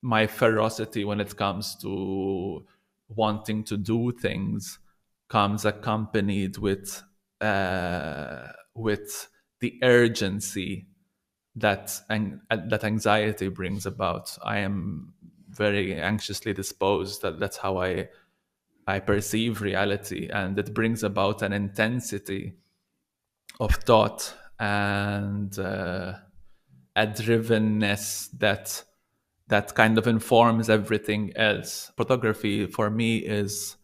my ferocity when it comes to wanting to do things comes accompanied with the urgency that anxiety brings about. I am very anxiously disposed. That's how I perceive reality, and it brings about an intensity of thought and a drivenness that kind of informs everything else. Photography for me is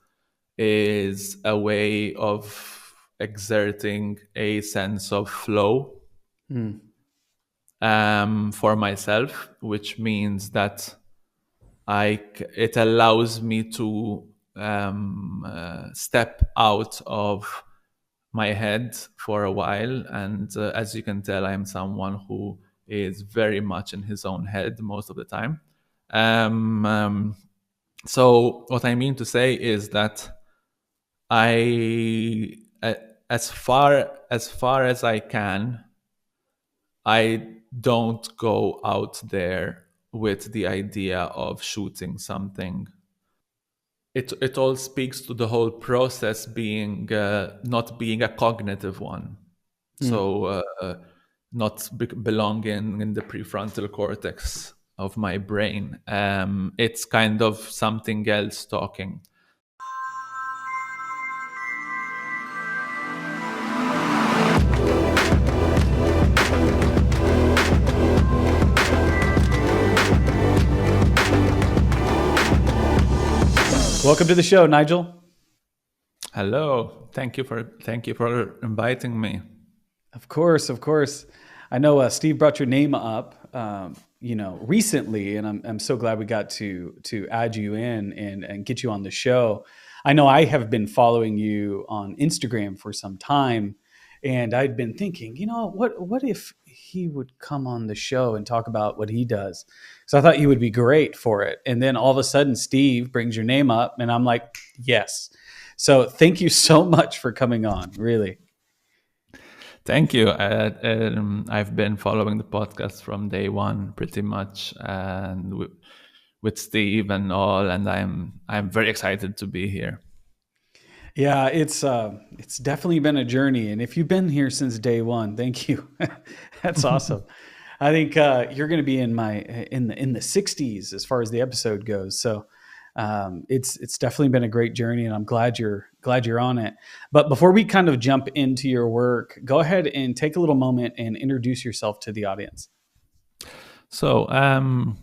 a way of exerting a sense of flow for myself, which means that it allows me to step out of my head for a while. And as you can tell, I'm someone who is very much in his own head most of the time. So what I mean to say is that I, as far as I can, I don't go out there with the idea of shooting something. It all speaks to the whole process being not being a cognitive one. So not belonging in the prefrontal cortex of my brain. It's kind of something else talking. Welcome to the show, Nigel. Hello. Thank you for inviting me. Of course. I know Steve brought your name up, recently, and I'm so glad we got to add you in and get you on the show. I know I have been following you on Instagram for some time, and I'd been thinking, what if he would come on the show and talk about what he does? So I thought you would be great for it. And then all of a sudden, Steve brings your name up, and I'm like, yes. So thank you so much for coming on, really. Thank you. I've been following the podcast from day one, pretty much, and with Steve and all, and I'm very excited to be here. Yeah, it's definitely been a journey, and if you've been here since day one, thank you. That's awesome. I think you're going to be in the 60s as far as the episode goes. So it's definitely been a great journey, and I'm glad you're on it. But before we kind of jump into your work, go ahead and take a little moment and introduce yourself to the audience. So I'm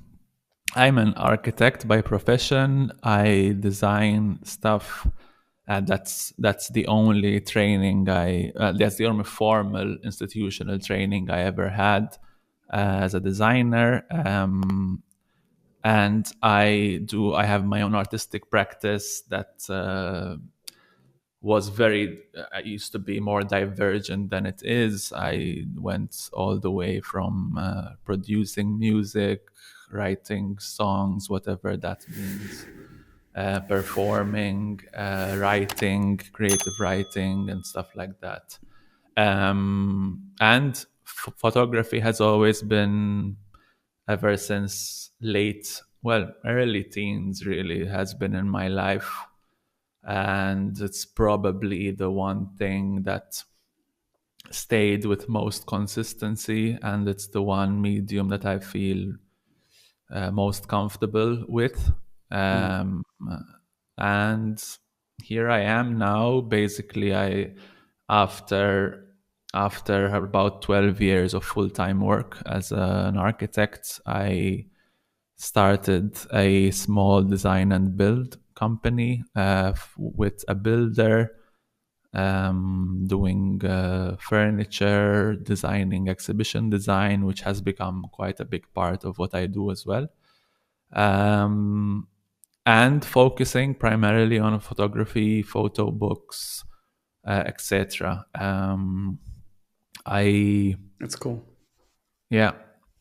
an architect by profession. I design stuff. That's the only training that's the only formal institutional training I ever had as a designer. And I have my own artistic practice that I used to be more divergent than it is. I went all the way from producing music, writing songs, whatever that means, performing, writing, creative writing, and stuff like that. And photography has always been, ever since early teens, really, has been in my life. And it's probably the one thing that stayed with most consistency, and it's the one medium that I feel most comfortable with. And here I am now. Basically, after about 12 years of full-time work as an architect, I started a small design and build company with a builder, doing furniture, designing exhibition design, which has become quite a big part of what I do as well. And focusing primarily on photography, photo books, etc. That's cool. Yeah.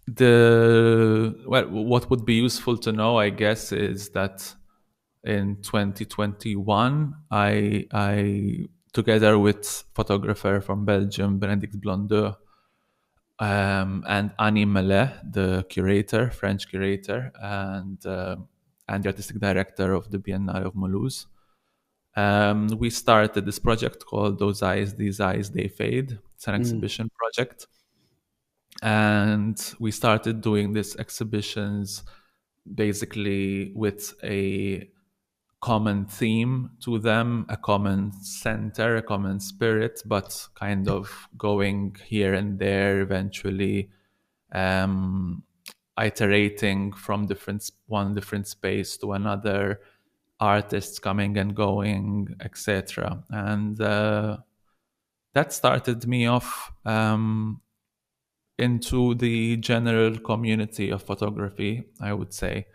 What would be useful to know, I guess, is that in 2021, I together with photographer from Belgium, Bénédicte Blondeau, and Annie Mallet, the curator, French curator, and the artistic director of the Biennale of Mulhouse. We started this project called Those Eyes, These Eyes, They Fade. It's an exhibition project. And we started doing these exhibitions basically with a common theme to them, a common center, a common spirit, but kind of going here and there, eventually iterating from one different space to another, artists coming and going, etc. And that started me off into the general community of photography, I would say.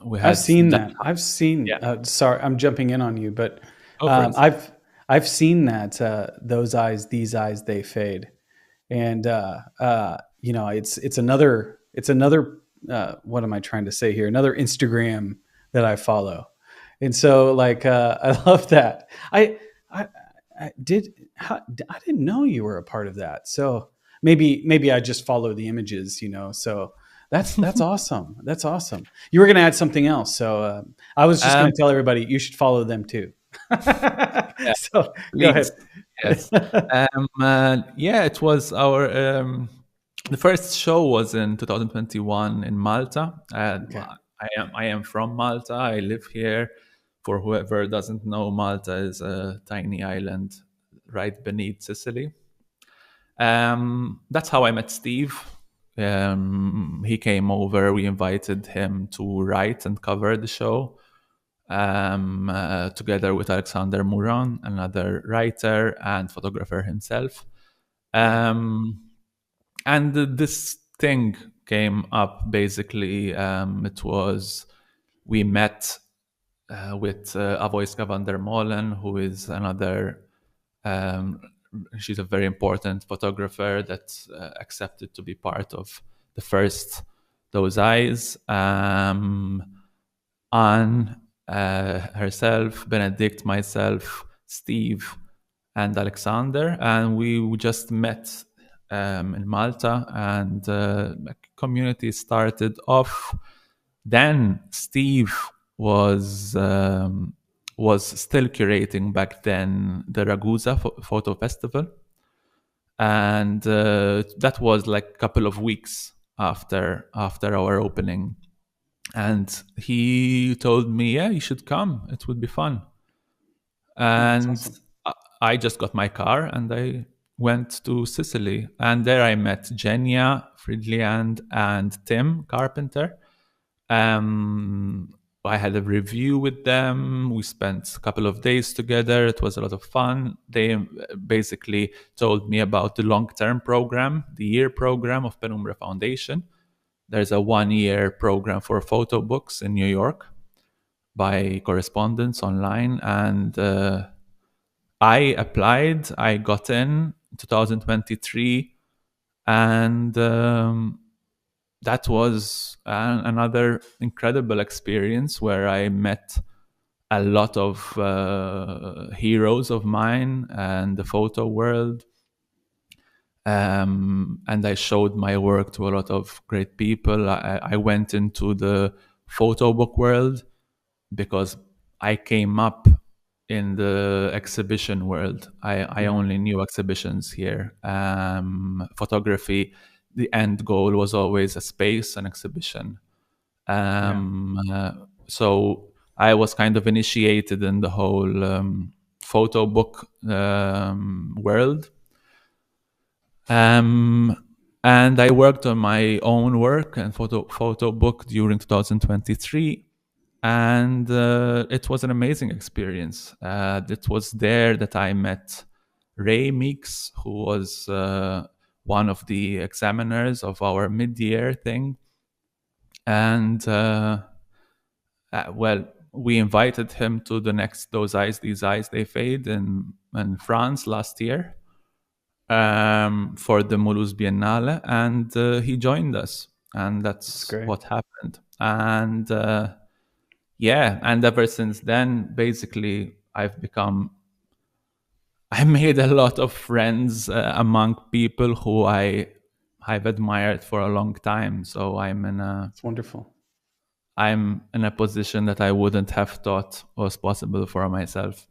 We I've had seen that. that. I've seen. Yeah. Sorry, I'm jumping in on you, but For instance. I've seen that. Those eyes, these eyes, they fade, and it's another what am I trying to say here? Another Instagram that I follow, and so like I love that. I didn't know you were a part of that. So maybe I just follow the images, So that's awesome. That's awesome. You were going to add something else, so I was just going to tell everybody you should follow them too. Yeah, So go ahead. please. Yes. It was our the first show was in 2021 in Malta. Okay. I am from Malta. I live here. For whoever doesn't know, Malta is a tiny island right beneath Sicily. That's how I met Steve. He came over. We invited him to write and cover the show, together with Alexander Mouron, another writer and photographer himself. And this thing came up basically. We met with Awoiska van der Molen, who is another, she's a very important photographer that accepted to be part of the first Those Eyes. Anne herself, Benedict, myself, Steve, and Alexander, and we just met in Malta, and the community started off. Then Steve was still curating back then the Ragusa Photo Festival, and that was like a couple of weeks after our opening. And he told me, yeah, you should come. It would be fun. And awesome. I just got my car and I went to Sicily. And there I met Jenya Fridliand and Tim Carpenter. I had a review with them. We spent a couple of days together. It was a lot of fun. They basically told me about the long-term program, the year program of Penumbra Foundation. There's a 1-year program for photo books in New York by correspondence online. And I applied. I got in 2023. And that was another incredible experience where I met a lot of heroes of mine and the photo world. And I showed my work to a lot of great people. I went into the photo book world because I came up in the exhibition world. I only knew exhibitions here. Photography, the end goal was always a space, an exhibition. So I was kind of initiated in the whole photo book world. And I worked on my own work and photo book during 2023. And it was an amazing experience. It was there that I met Raymond Meeks, who was one of the examiners of our mid-year thing. And we invited him to the next Those Eyes, These Eyes, They Fade in France last year for the Mulhouse Biennale, and he joined us, and that's what happened. And and ever since then, basically, I've become I made a lot of friends among people who I've admired for a long time. So It's wonderful. I'm in a position that I wouldn't have thought was possible for myself.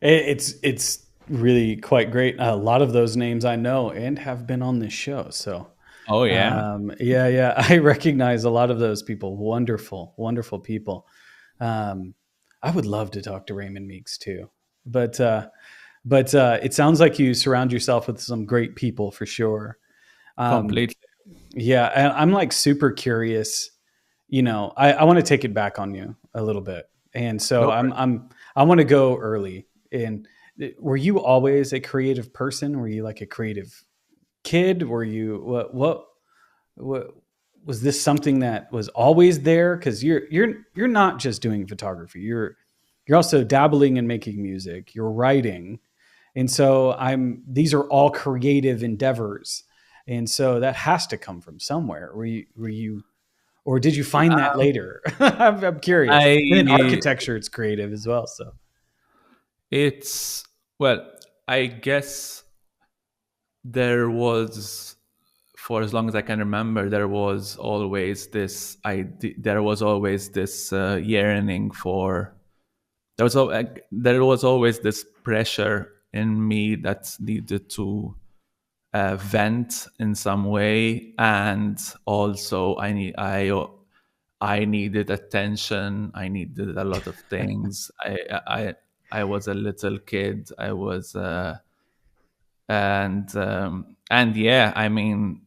It's really quite great. A lot of those names I know and have been on this show. So Oh yeah, yeah, I recognize a lot of those people. Wonderful, wonderful people. I would love to talk to Raymond Meeks too, but it sounds like you surround yourself with some great people for sure. completely. Yeah, and I'm like super curious. I want to take it back on you a little bit, and so Go for it. I want to go early. And were you always a creative person? Were you like a creative kid? Were you what was this something that was always there? Because you're not just doing photography. You're also dabbling in making music. You're writing, and so these are all creative endeavors, and so that has to come from somewhere. Were you or did you find that later? I'm curious. And in I architecture, it's creative as well. So it's well, I guess there was, for as long as I can remember, there was always this yearning for. There was always this pressure in me that needed to vent in some way, and also I needed attention. I needed a lot of things. I was a little kid. I was and yeah, I mean,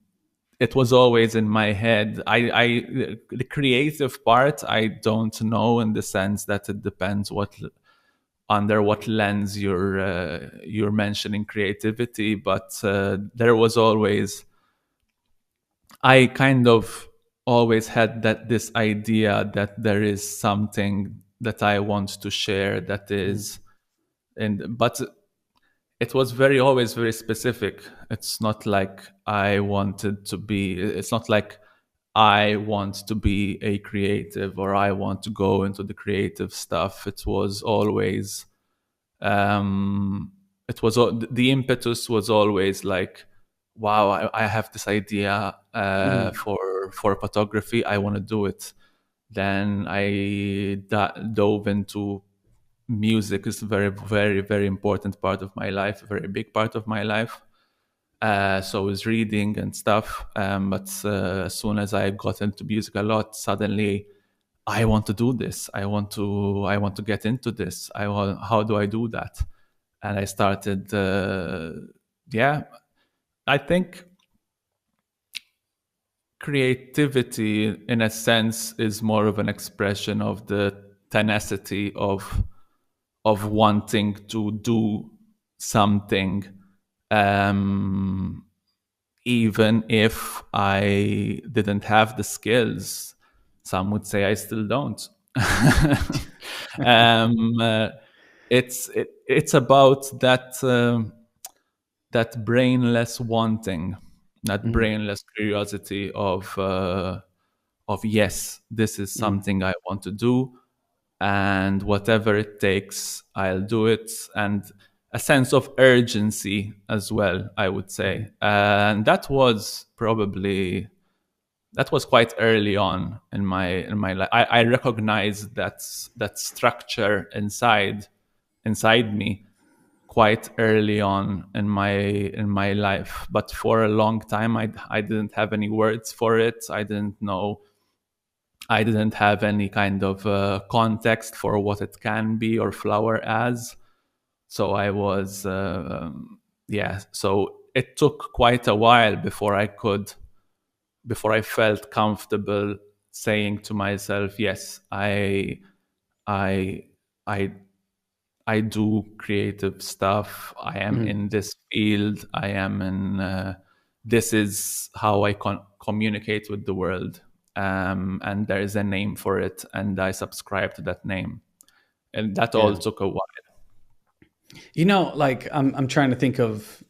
it was always in my head. The creative part, I don't know, in the sense that it depends under what lens you're mentioning creativity. But there was always, I kind of always had this idea that there is something that I want to share that is, and but it was always very specific. It's not like I wanted to be. It's not like I want to be a creative or I want to go into the creative stuff. It was always the impetus was always like, wow, I have this idea for photography. I want to do it. Then I dove into music. Is a very, very, very important part of my life, a very big part of my life. So is reading and stuff. But as soon as I got into music a lot, suddenly I want to do this. I want to get into this. How do I do that? And I started. Yeah, I think creativity, in a sense, is more of an expression of the tenacity of wanting to do something, even if I didn't have the skills. Some would say I still don't. um, uh, it's about that brainless wanting, that brainless curiosity of yes, this is something I want to do, and whatever it takes, I'll do it, and a sense of urgency as well, I would say. And that was quite early on in my life. I recognized that structure inside me quite early on in my life, but for a long time I didn't have any words for it. I didn't have any kind of context for what it can be or flower as. So I was so it took quite a while before I felt comfortable saying to myself, yes, I I I do creative stuff. I am in this field. I am in. This is how I communicate with the world, and there is a name for it, and I subscribe to that name, and that all yeah. took a while. Like I'm trying to think of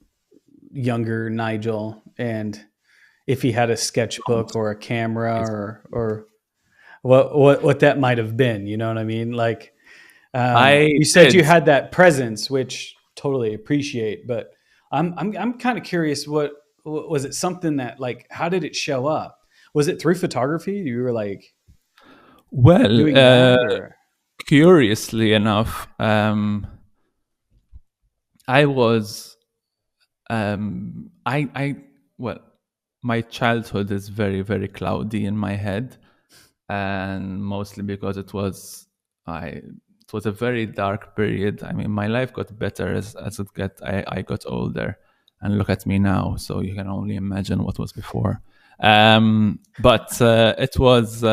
younger Nigel, and if he had a sketchbook or a camera or what that might have been. You know what I mean? Like I you said, did. you had that presence, which totally appreciate. But I'm kind of curious. What was it? Something that, like, how did it show up? Was it through photography? You were like Well, doing that, or curiously enough, I was I well, my childhood is very, very cloudy in my head, and mostly because it was a very dark period. I mean, my life got better as I got older, and look at me now. So you can only imagine what was before. But it was.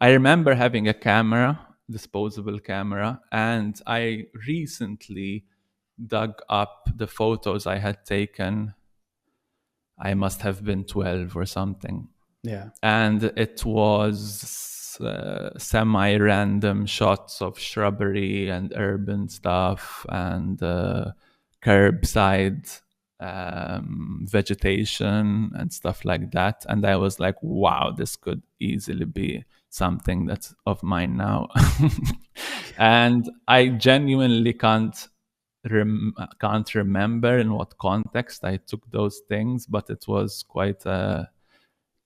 I remember having a camera, disposable camera, and I recently dug up the photos I had taken. I must have been 12 or something. yeah, And it was semi-random shots of shrubbery and urban stuff and curbside vegetation and stuff like that. And I was like, wow, this could easily be something that's of mine now. And I genuinely can't remember in what context I took those things, but it was quite a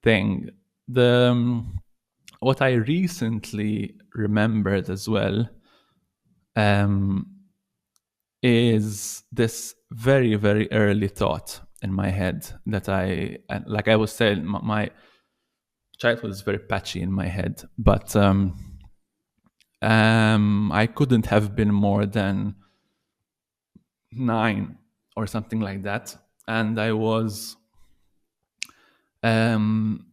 thing. What I recently remembered as well is this very, very early thought in my head that like I was saying, my childhood is very patchy in my head, but I couldn't have been more than 9 or something like that, and I was looking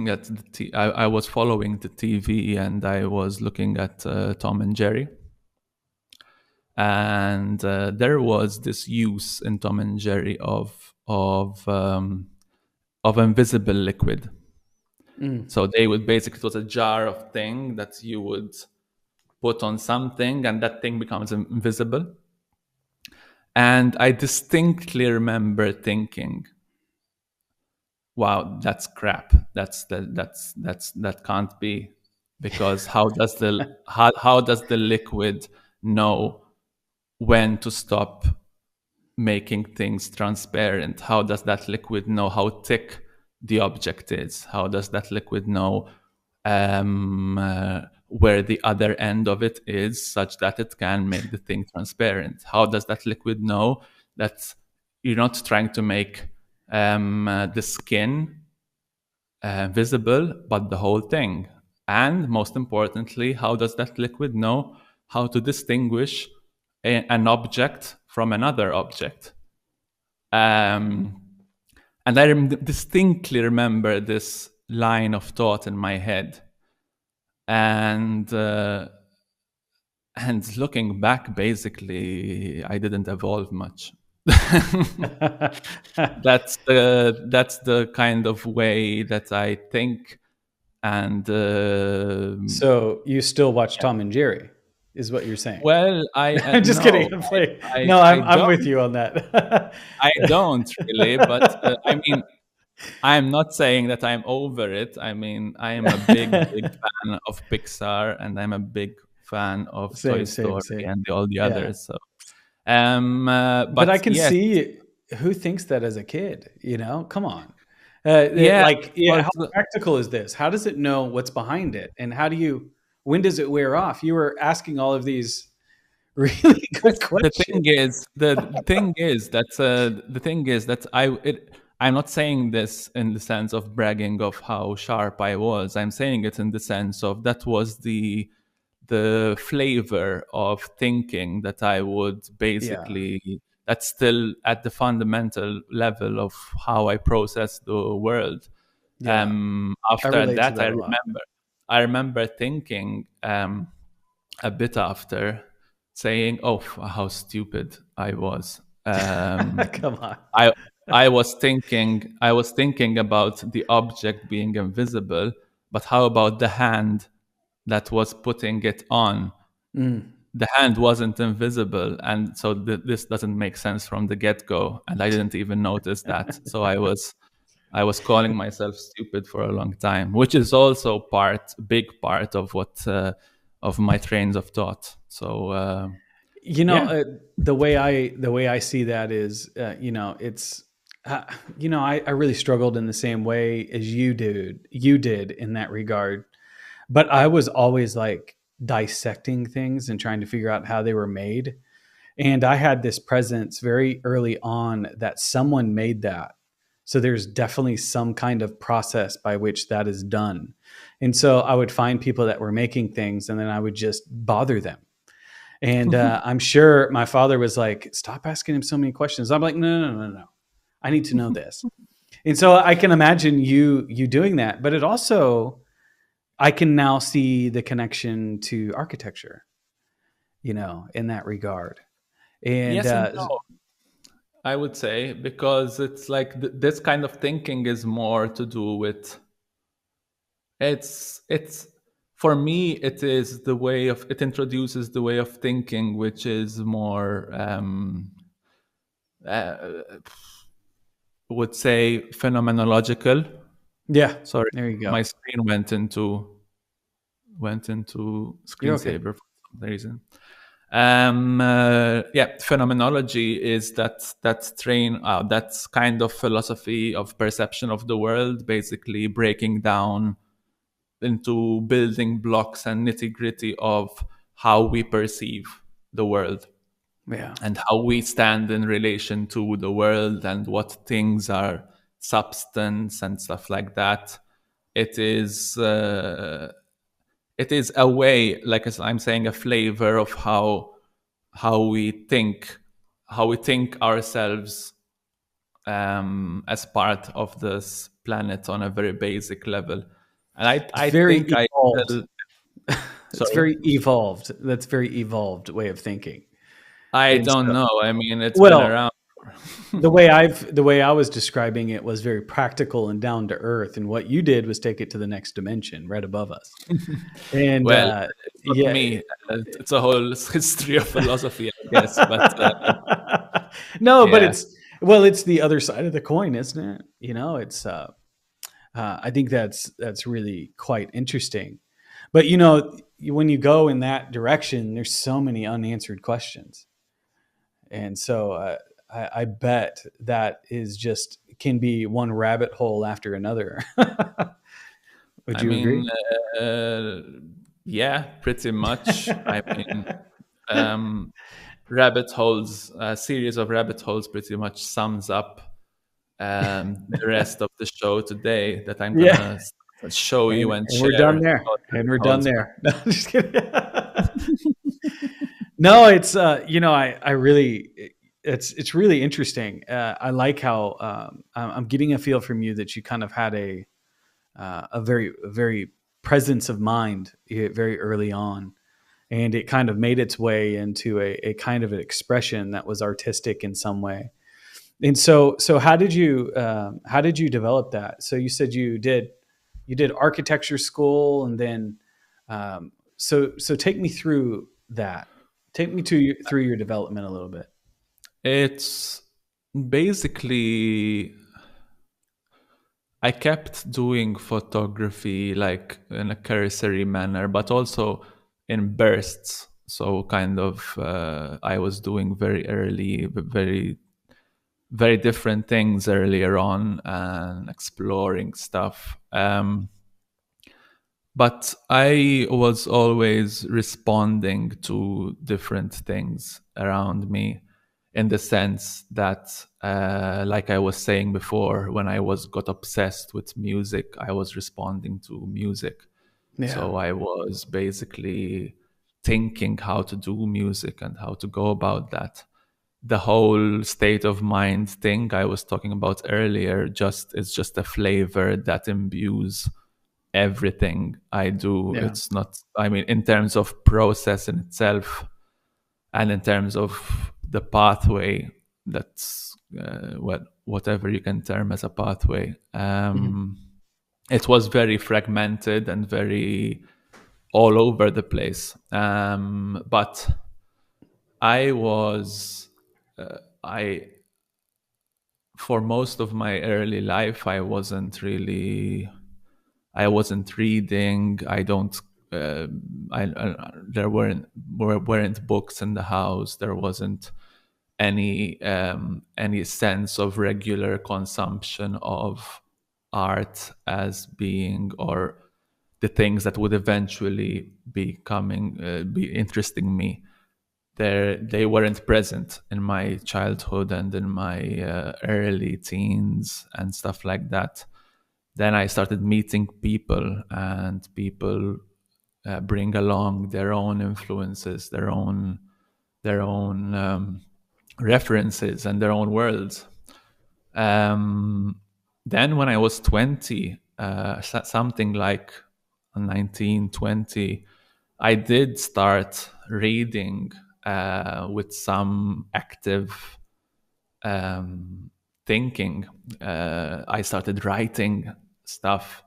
at I was following the TV, and I was looking at Tom and Jerry, and there was this use in Tom and Jerry of invisible liquid. So they would basically, it was a jar of thing that you would put on something, and that thing becomes invisible. And I distinctly remember thinking, wow, that's crap. That can't be, because how does the liquid know when to stop making things transparent? How does that liquid know how thick the object is? How does that liquid know where the other end of it is, such that it can make the thing transparent? How does that liquid know that you're not trying to make the skin visible, but the whole thing? And most importantly, how does that liquid know how to distinguish an object from another object? And I distinctly remember this line of thought in my head. And looking back, basically, I didn't evolve much. That's the kind of way that I think. And so you still watch Tom and Jerry, is what you're saying? well, I'm just no, kidding. I'm with don't. you on that. I don't really, but I mean, I'm not saying that I'm over it. I mean, I am a big, big fan of Pixar, and I'm a big fan of Toy Story and all the others. So, but I can yes, see who thinks that as a kid. You know, come on. yeah, How practical is this? How does it know what's behind it, and when does it wear off? You were asking all of these really good questions. The thing is that I'm not saying this in the sense of bragging of how sharp I was. I'm saying it in the sense of that was the flavor of thinking that I would basically, that's still at the fundamental level of how I process the world. After that, I remember thinking a bit after, saying, "Oh, how stupid I was." Come on. I was thinking about the object being invisible, but how about the hand that was putting it on? The hand wasn't invisible, and so this doesn't make sense from the get-go, and I didn't even notice that. So I was calling myself stupid for a long time, which is also big part of what of my trains of thought. So yeah. The way I see that is, it's, I really struggled in the same way as you did in that regard. But I was always like dissecting things and trying to figure out how they were made. And I had this presence very early on that someone made that. So there's definitely some kind of process by which that is done. And so I would find people that were making things and then I would just bother them. And I'm sure my father was like, stop asking him so many questions. I'm like, no. I need to know this. And so I can imagine you doing that. But it also, I can now see the connection to architecture, in that regard. And Yes and no, I would say, because it's like this kind of thinking is more to do with, it's for me, it is the way of, it introduces the way of thinking which is more uh, would say phenomenological. yeah, Sorry, there you go. my screen went into You're okay. screensaver for some reason. Yeah, phenomenology is that's kind of philosophy of perception of the world, basically breaking down into building blocks and nitty gritty of how we perceive the world Yeah. and how we stand in relation to the world and what things are substance and stuff like that. It is a way, like as I'm saying, a flavor of how we think ourselves as part of this planet on a very basic level. And It's I very think I evolved. still, It's sorry, very evolved. That's very evolved way of thinking. I And don't so, know. I mean, it's been well, around. the way I was describing it was very practical and down to earth. And what you did was take it to the next dimension, right above us. And Well, it's not yeah, me. It's a whole history of philosophy, I guess. But no, but yeah, it's the other side of the coin, isn't it? It's I think that's really quite interesting. But when you go in that direction, there's so many unanswered questions, and so I bet that is just can be one rabbit hole after another. Would I you mean, agree? uh, yeah, pretty much. I mean, um, rabbit holes, a series of rabbit holes pretty much sums up the rest of the show today that I'm Yeah, gonna show you and and we're done share there, about and rabbit we're done holes. there. No, I'm just kidding. No, it's I really it's really interesting. I like how I'm getting a feel from you that you kind of had a very presence of mind very early on, and it kind of made its way into a kind of an expression that was artistic in some way. And so how did you develop that? So you said you did architecture school, and then so take me through that. Take me through your development a little bit. It's basically, I kept doing photography like in a cursory manner, but also in bursts. So kind of, I was doing very early, very very different things earlier on and exploring stuff. But I was always responding to different things around me, in the sense that, like I was saying before, when I was got obsessed with music, I was responding to music. Yeah. So I was basically thinking how to do music and how to go about that. The whole state of mind thing I was talking about earlier just is just a flavor that imbues everything I do. Yeah. It's not, I mean, in terms of process in itself and in terms of the pathway, that's whatever you can term as a pathway. Mhm. It was very fragmented and very all over the place. But I was, I, for most of my early life, I wasn't reading. I don't there weren't books in the house. There wasn't any sense of regular consumption of art as being, or the things that would eventually be interesting me. They weren't present in my childhood and in my early teens and stuff like that. Then I started meeting people, and people bring along their own influences, their own references, and their own worlds. Then when I was 20, something like 19, 20, I did start reading with some active thinking. I started writing stuff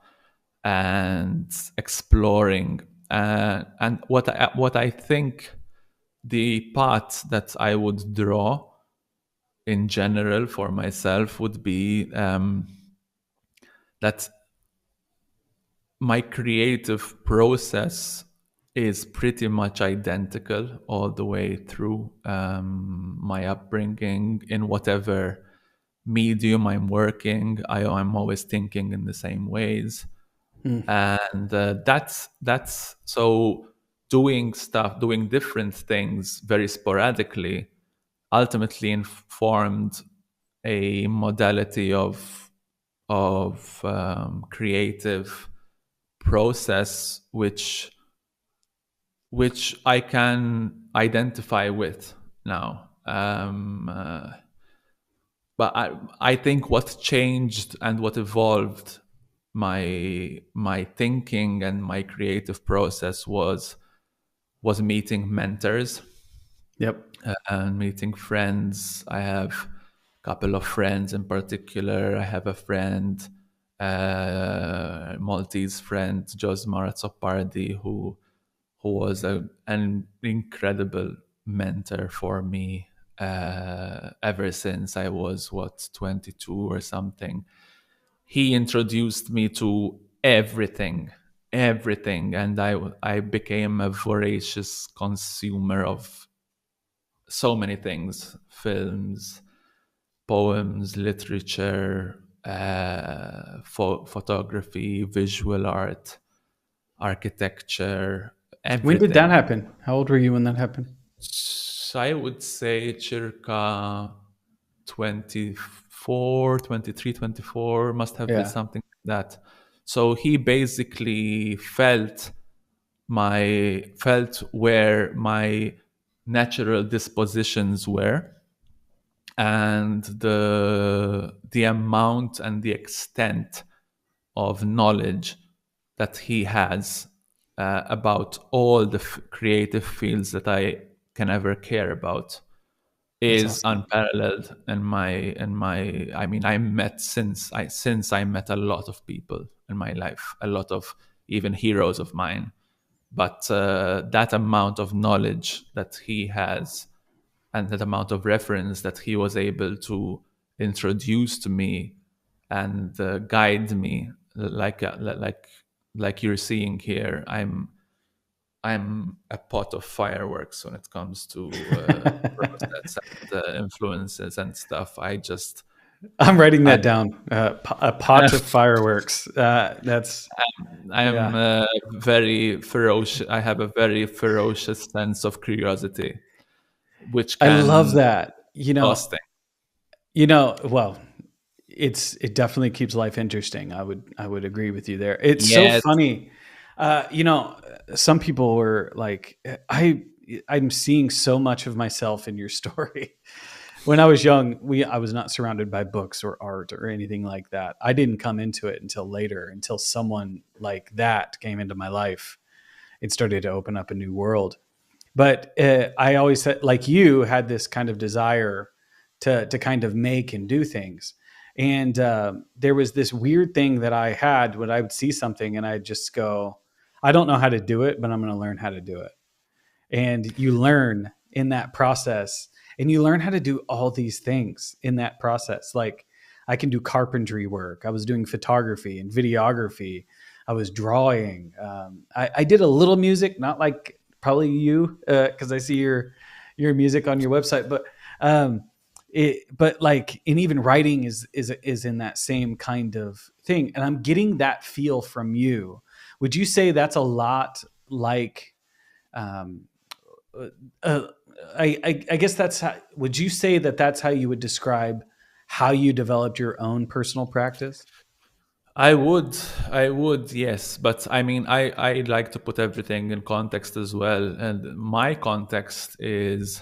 and exploring. And what I think the path that I would draw in general for myself would be that my creative process is pretty much identical all the way through my upbringing. In whatever medium I'm working, I'm always thinking in the same ways. And that's so doing different things very sporadically ultimately informed a modality of creative process which I can identify with now. But I think what changed and what evolved my thinking and my creative process was meeting mentors. Yep. And meeting friends. I have a couple of friends in particular. I have a friend, Maltese friend, Josmar Zoppardi, who was an incredible mentor for me ever since I was 22 or something. He introduced me to everything, and I became a voracious consumer of so many things: films, poems, literature, photography, visual art, architecture, everything. When did that happen? How old were you when that happened? So I would say circa 24, 23, 24, must have been something like that. So he basically felt where my natural dispositions were, and the amount and the extent of knowledge that he has about all the creative fields that I can ever care about is unparalleled in my I mean, I met since I met a lot of people in my life, a lot of even heroes of mine, but that amount of knowledge that he has and that amount of reference that he was able to introduce to me and guide me like you're seeing here. I'm a pot of fireworks when it comes to process and influences and stuff. I'm writing that down. A pot of fireworks. That's. I'm very ferocious. I have a very ferocious sense of curiosity, which I love that. Exhausting. Well, it definitely keeps life interesting. I would agree with you there. It's so funny. Some people were like, I'm seeing so much of myself in your story. When I was young, I was not surrounded by books or art or anything like that. I didn't come into it until later, until someone like that came into my life. It started to open up a new world. But I always said, like you, had this kind of desire to kind of make and do things. And there was this weird thing that I had when I would see something and I'd just go, I don't know how to do it, but I'm going to learn how to do it. And you learn in that process, and you learn how to do all these things in that process. Like I can do carpentry work. I was doing photography and videography. I was drawing. I did a little music, not like probably you, because I see your music on your website, but like, and even writing is in that same kind of thing. And I'm getting that feel from you. Would you say that's a lot like, I guess that's how, would you say that that's how you would describe how you developed your own personal practice? I would, yes. But I mean, I like to put everything in context as well. And my context is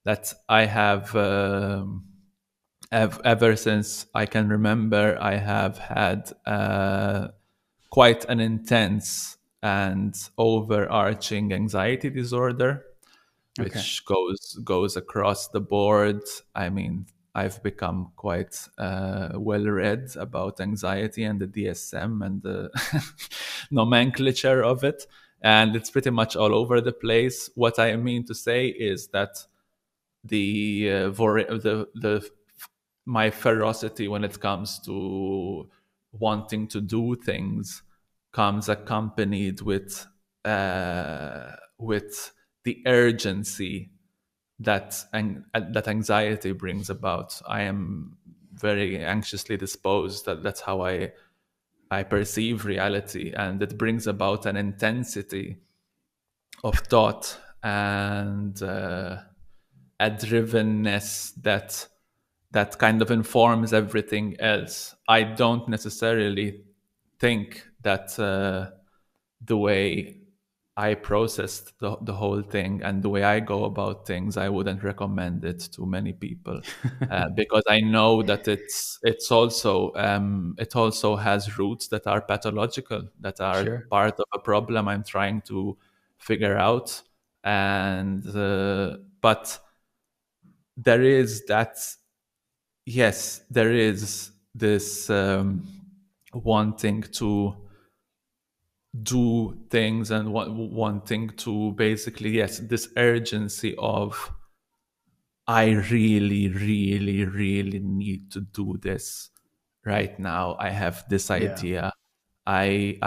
that I have, ever since I can remember, I have had quite an intense and overarching anxiety disorder, Okay. which goes across the board. I mean, I've become quite well read about anxiety and the DSM and the nomenclature of it, and it's pretty much all over the place. What I mean to say is that the my ferocity when it comes to wanting to do things comes accompanied with the urgency that anxiety brings about. I am very anxiously disposed. That's how I perceive reality, and it brings about an intensity of thought and a drivenness that kind of informs everything else. I don't necessarily think that the way I processed the whole thing and the way I go about things, I wouldn't recommend it to many people, because I know that it also has roots that are pathological, that are Sure. part of a problem I'm trying to figure out, and but there is that. Yes, there is this wanting to do things and wanting to basically, yes, this urgency of I really, really, really need to do this right now. I have this Yeah. idea. I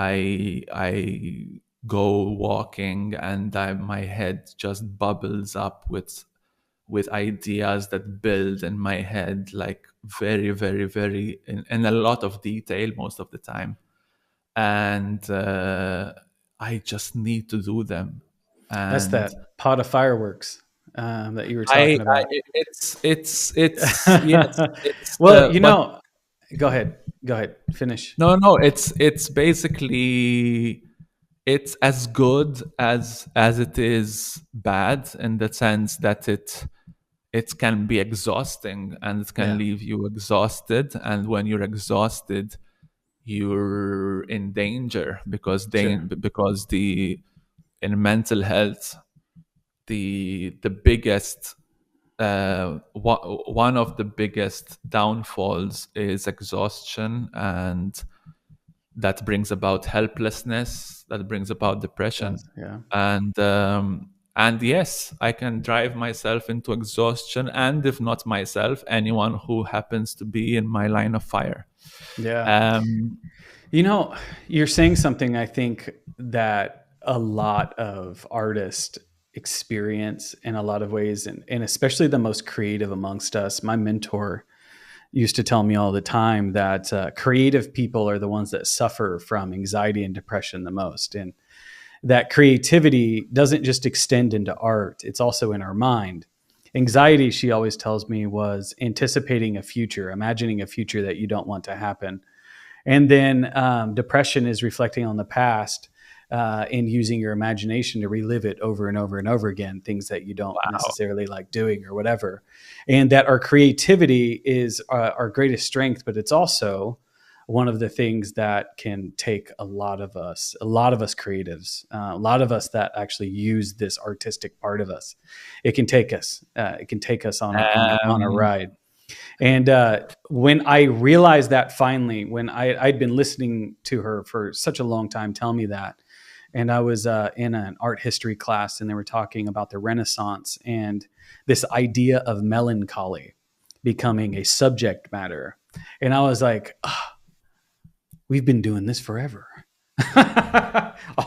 go walking and my head just bubbles up with ideas that build in my head, like very, very, very in a lot of detail most of the time, and I just need to do them. That's And that pot of fireworks that you were talking I about. it's yes, it's Well, but go ahead. Go ahead. Finish. no, it's basically it's as good as it is bad, in the sense that it can be exhausting and it can Yeah. leave you exhausted, and when you're exhausted you're in danger, Sure. because the in mental health, the biggest one of the biggest downfalls is exhaustion, and that brings about helplessness, that brings about depression, Does. Yeah. and yes, I can drive myself into exhaustion, and if not myself, anyone who happens to be in my line of fire. Yeah. um You're saying something I think that a lot of artists experience in a lot of ways, and especially the most creative amongst us. My mentor used to tell me all the time that creative people are the ones that suffer from anxiety and depression the most. And that creativity doesn't just extend into art, it's also in our mind. Anxiety, she always tells me, was anticipating a future, imagining a future that you don't want to happen. And then depression is reflecting on the past and using your imagination to relive it over and over and over again, things that you don't wow. necessarily like doing or whatever. And that our creativity is our greatest strength, but it's also one of the things that can take a lot of us creatives, a lot of us that actually use this artistic part of us. It can take us on a um ride. And when I realized that finally, when I'd been listening to her for such a long time tell me that, and I was in an art history class, and they were talking about the Renaissance and this idea of melancholy becoming a subject matter. And I was like, oh, we've been doing this forever.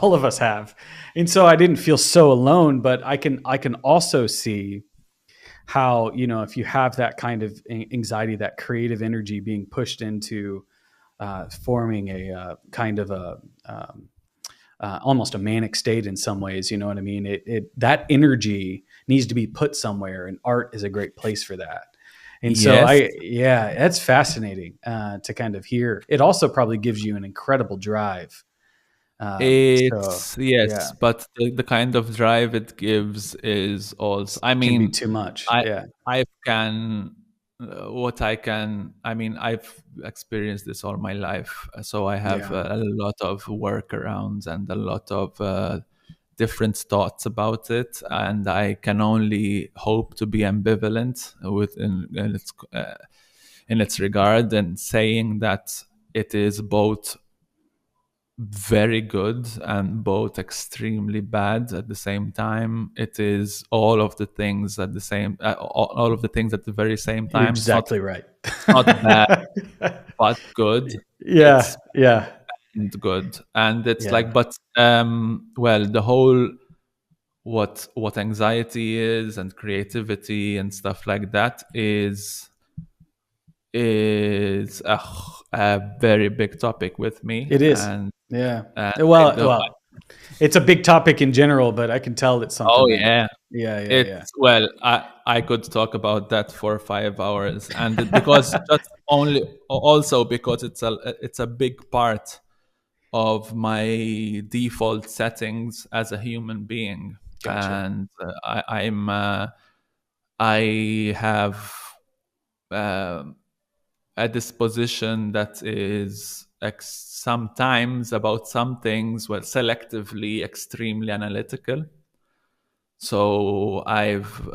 All of us have. And so I didn't feel so alone, but I can also see how, if you have that kind of anxiety, that creative energy being pushed into forming a kind of a almost a manic state in some ways, you know what I mean? That energy needs to be put somewhere, and art is a great place for that. And so Yes. that's fascinating to kind of hear. It also probably gives you an incredible drive. It's Yeah, yes, but the kind of drive it gives is also, I can be mean, too much. I Yeah, I can what I can, I mean, I've experienced this all my life, so I have yeah, a lot of workarounds and a lot of different thoughts about it, and I can only hope to be ambivalent in its regard, and saying that it is both very good and both extremely bad at the same time. It is all of the things at the same, all of the things at the very same you're time. exactly right. It's not bad but good. Yeah, It's yeah, good, and it's yeah. like, but well, the whole, what anxiety is and creativity and stuff like that is a very big topic with me, It is. and Yeah. I Well, don't. it's a big topic in general, but I can tell it's something Oh that. yeah, Yeah, yeah, yeah, it's, well, I could talk about that for 5 hours, and because just only also because it's a big part of my default settings as a human being, gotcha. and I have um a disposition that is sometimes about some things, well, selectively extremely analytical. So I've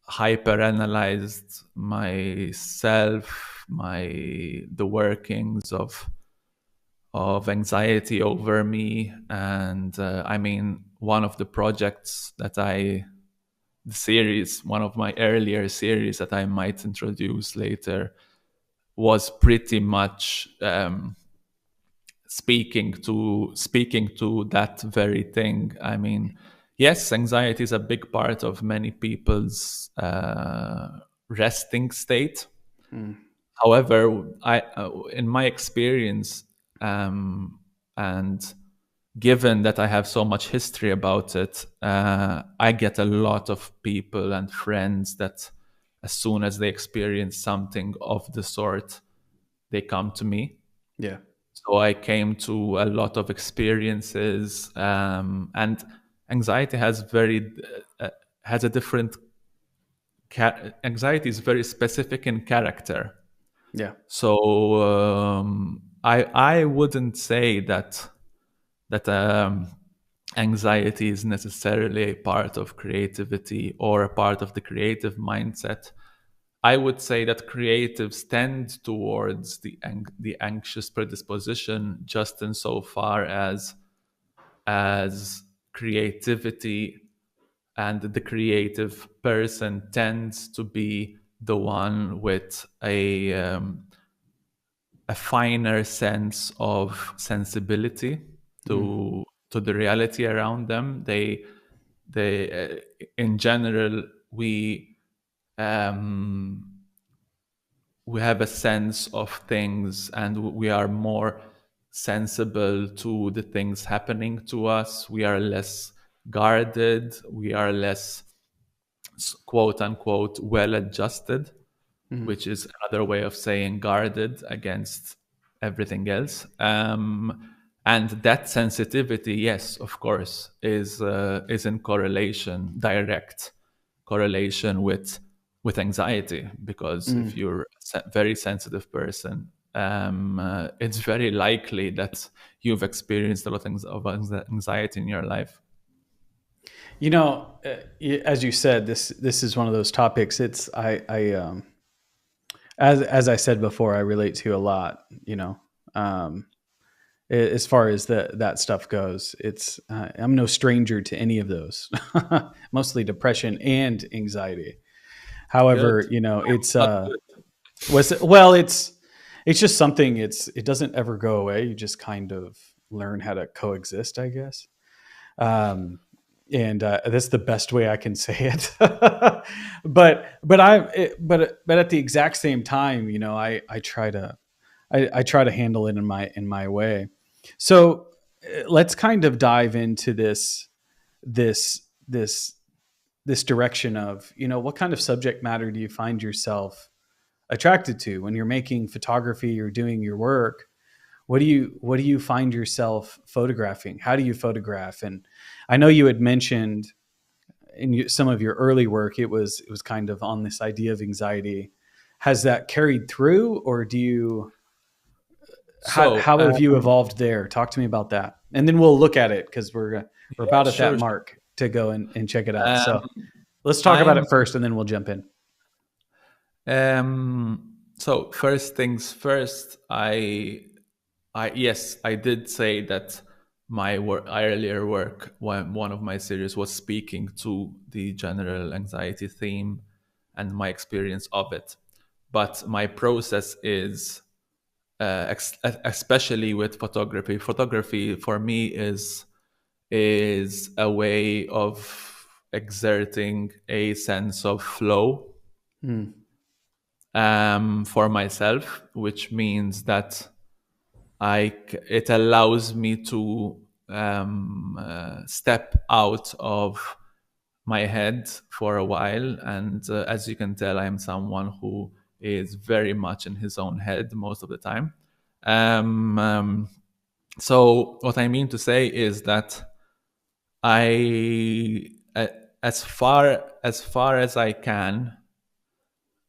hyper analyzed myself, the workings of anxiety over me, and I mean, one of the projects that the series, one of my earlier series that I might introduce later, was pretty much speaking to that very thing. I mean, yes, anxiety is a big part of many people's resting state. Mm, However, in my experience, and given that I have so much history about it, I get a lot of people and friends that, as soon as they experience something of the sort, they come to me. yeah. So I came to a lot of experiences, and anxiety has a different. Anxiety is very specific in character. Yeah. So I wouldn't say that anxiety is necessarily a part of creativity or a part of the creative mindset. I would say that creatives tend towards the anxious predisposition, just insofar as creativity and the creative person tends to be the one with a finer sense of sensibility Mm, to the reality around them. In general, um, we have a sense of things, and we are more sensible to the things happening to us. We are less guarded. We are less, quote unquote, well adjusted, mm, which is another way of saying guarded against everything else. And that sensitivity, yes, of course, is in direct correlation with anxiety, because if mm. you're a very sensitive person, it's very likely that you've experienced a lot of anxiety in your life. As you said, this is one of those topics. It's as I said before, I relate to a lot. Um, as far as that stuff goes, it's I'm no stranger to any of those. Mostly depression and anxiety. Good. However, it's Not good. Was it, well, it's just something. It doesn't ever go away. You just kind of learn how to coexist, I guess. Um, and that's the best way I can say it. But at the exact same time, I try to I try to handle it in my way. So let's kind of dive into this this this direction of, what kind of subject matter do you find yourself attracted to when you're making photography or doing your work? What do you find yourself photographing? How do you photograph? And I know you had mentioned in some of your early work, it was kind of on this idea of anxiety. Has that carried through, or do you So, how have you evolved there? Talk to me about that, and then we'll look at it because we're yeah, about at that sure. mark to go and check it out. So Um, let's talk about I'm it first, and then we'll jump in. so first things first. I yes, I did say that my earlier work, when one of my series was speaking to the general anxiety theme and my experience of it. But my process is, especially with photography. Photography for me is a way of exerting a sense of flow, Mm, for myself, which means that it allows me to step out of my head for a while. And as you can tell, I'm someone who is very much in his own head most of the time. Um, um, so what I mean to say is that I, as far as I can,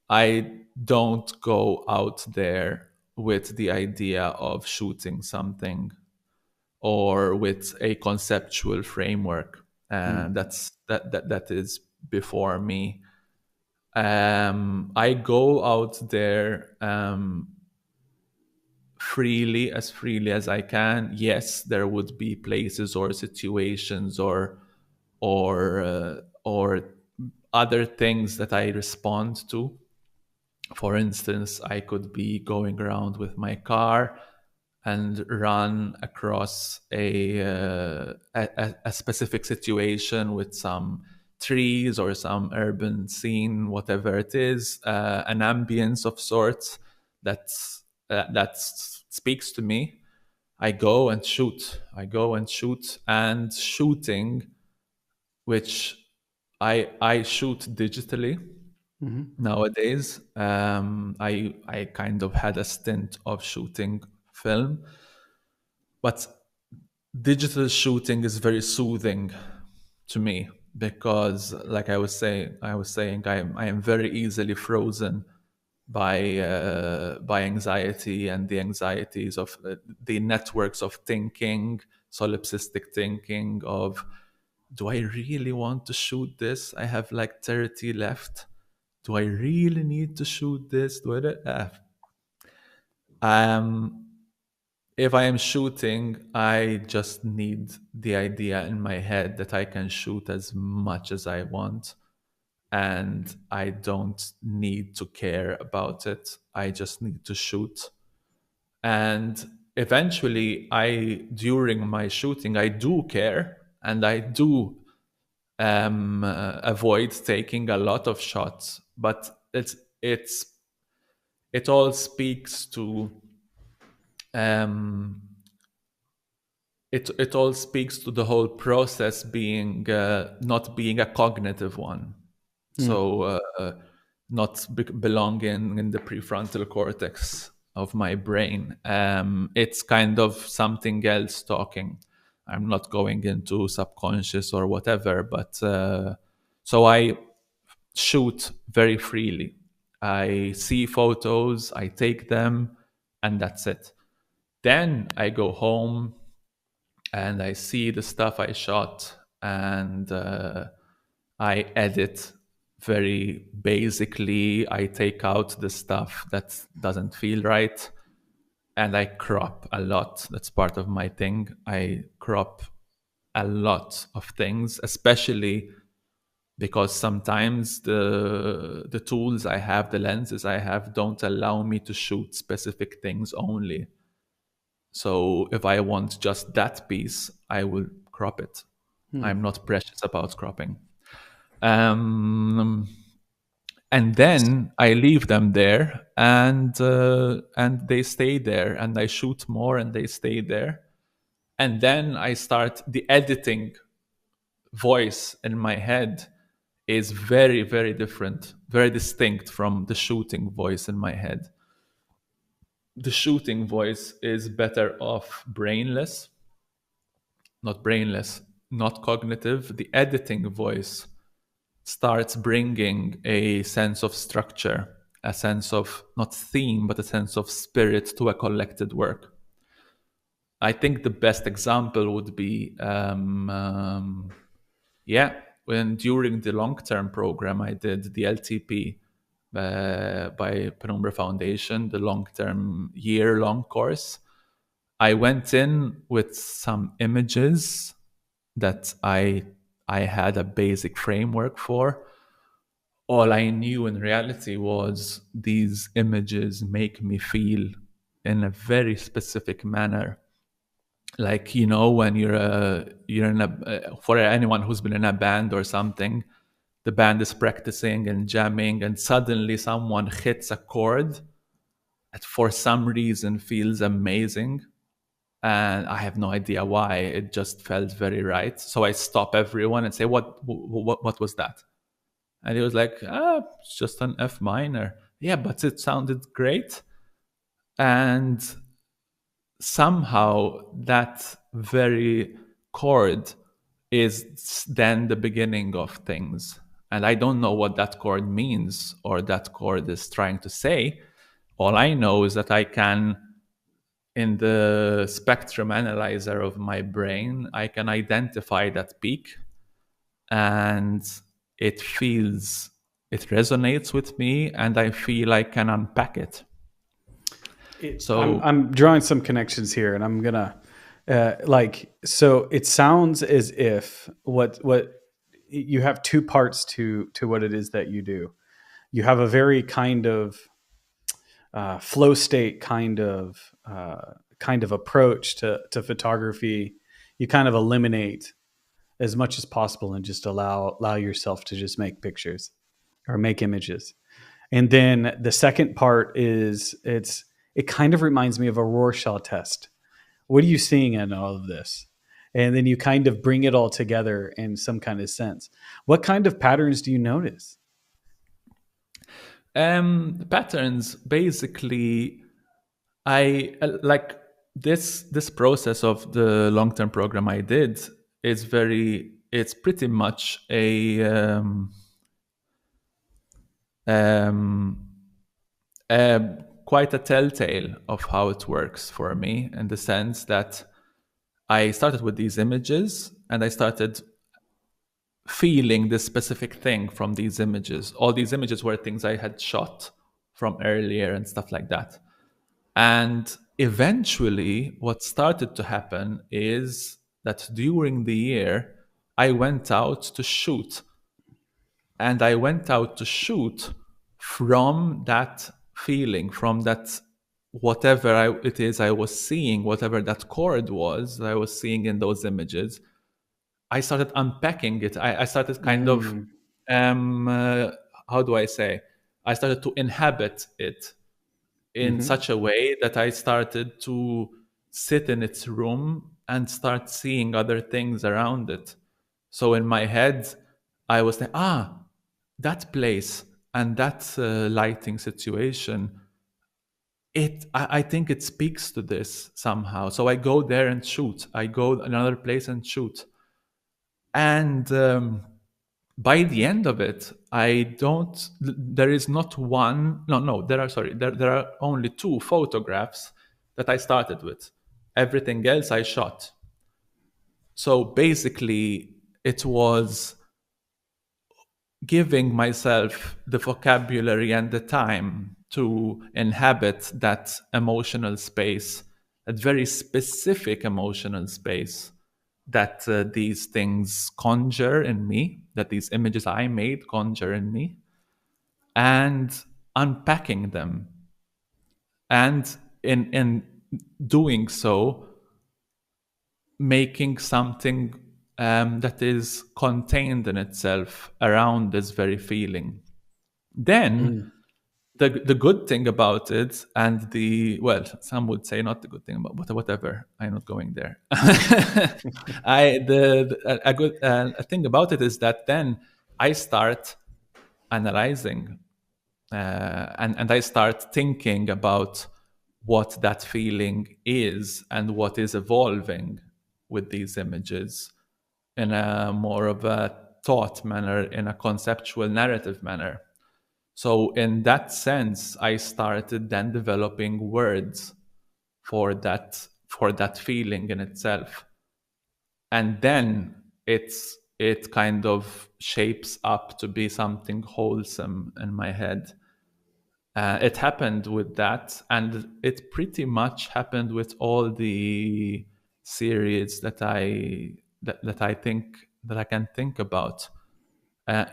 I don't go out there with the idea of shooting something or with a conceptual framework. mm, That is before me. I go out there, freely as I can. Yes, there would be places or situations or other things that I respond to. For instance, I could be going around with my car and run across a specific situation with some trees or some urban scene, whatever it is, an ambience of sorts that speaks to me. I go and shoot. I go and shoot, and shooting, which I shoot digitally mhm, nowadays. I kind of had a stint of shooting film, but digital shooting is very soothing to me because, like I was saying, I am very easily frozen by anxiety and the anxieties of the networks of thinking, solipsistic thinking of, do I really want to shoot this? I have like 30 left. Do I really need to shoot this? Um, if I am shooting, I just need the idea in my head that I can shoot as much as I want, and I don't need to care about it. I just need to shoot. And eventually, during my shooting, I do care, and I do avoid taking a lot of shots. But it's it all speaks to um, it all speaks to the whole process being not being a cognitive one. mm, So not belonging in the prefrontal cortex of my brain. It's kind of something else talking. I'm not going into subconscious or whatever, but so I shoot very freely. I see photos, I take them, and that's it. Then I go home and I see the stuff I shot, and I edit very basically. I take out the stuff that doesn't feel right, and I crop a lot. That's part of my thing. I crop a lot of things, especially because sometimes the tools I have, the lenses I have, don't allow me to shoot specific things only. So if I want just that piece, I will crop it. I'm not precious about cropping. And then I leave them there, and they stay there, and I shoot more, and they stay there. And then I start the editing voice in my head is very, very different, very distinct from the shooting voice in my head. The shooting voice is better off not cognitive. The editing voice starts bringing a sense of structure, a sense of not theme, but a sense of spirit to a collected work. I think the best example would be, when during the long-term program I did the LTP by Penumbra Foundation, the long-term year-long course. I went in with some images that I had a basic framework for. All I knew in reality was these images make me feel in a very specific manner. Like, when you're in a for anyone who's been in a band or something, the band is practicing and jamming, and suddenly someone hits a chord that for some reason feels amazing, and I have no idea why. It just felt very right. So I stop everyone and say, what was that? And he was like, it's just an F minor. Yeah, but it sounded great. And somehow that very chord is then the beginning of things. And I don't know what that chord means or that chord is trying to say. All I know is that I can, in the spectrum analyzer of my brain, I can identify that peak, and it resonates with me, and I feel I can unpack it. I'm drawing some connections here, and I'm gonna so it sounds as if what you have two parts to what it is that you do. You have a very kind of flow state kind of approach to photography. You kind of eliminate as much as possible and just allow yourself to just make pictures or make images. And then the second part is it kind of reminds me of a Rorschach test. What are you seeing in all of this? And then you kind of bring it all together in some kind of sense. What kind of patterns do you notice? Patterns, basically, I like this process of the long-term program I did is it's pretty much quite a telltale of how it works for me, in the sense that I started with these images and I started feeling this specific thing from these images. All these images were things I had shot from earlier and stuff like that. And eventually what started to happen is that during the year, I went out to shoot. And I went out to shoot from that feeling, from that whatever it is I was seeing, whatever that chord was that I was seeing in those images. I started unpacking it. I started kind of, how do I say? I started to inhabit it in such a way that I started to sit in its room and start seeing other things around it. So in my head, I was like, that place and that lighting situation, I think it speaks to this somehow. So I go there and shoot. I go another place and shoot. And by the end of it, there is not one, there are only two photographs that I started with. Everything else I shot. So basically, it was giving myself the vocabulary and the time to inhabit that emotional space, that very specific emotional space these things conjure in me, that these images I made conjure in me, and unpacking them. And in doing so, making something that is contained in itself around this very feeling. Then the good thing about it, and some would say not the good thing about, but whatever, I'm not going there. A good thing about it is that then I start analyzing, and I start thinking about what that feeling is and what is evolving with these images in a more of a thought manner, in a conceptual narrative manner. So in that sense, I started then developing words for that feeling in itself. And then it kind of shapes up to be something wholesome in my head. It happened with that, and it pretty much happened with all the series that I think that I can think about.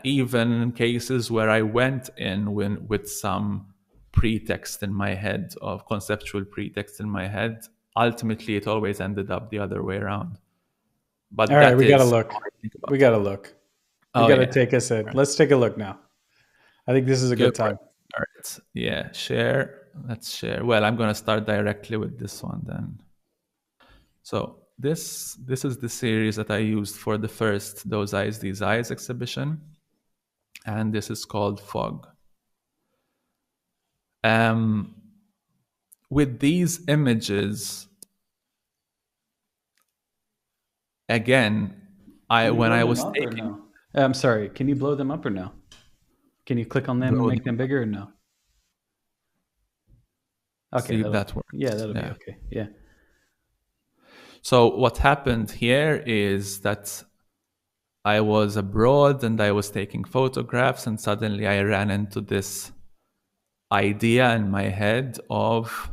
Even cases where I went in with some pretext in my head, of conceptual pretext in my head, ultimately it always ended up the other way around. But all right, we gotta look. We gotta look. We gotta take us in. Let's take a look now. I think this is a good time. All right. Yeah, share. Let's share. Well, I'm going to start directly with this one then. So this is the series that I used for the first Those Eyes, These Eyes exhibition. And this is called Fog. With these images, again, when I was taking... I'm sorry, can you blow them up or no? Can you click on them and make them bigger or no? Okay, see if that works. Yeah, that'll be okay. Yeah. So what happened here is that I was abroad and I was taking photographs, and suddenly I ran into this idea in my head of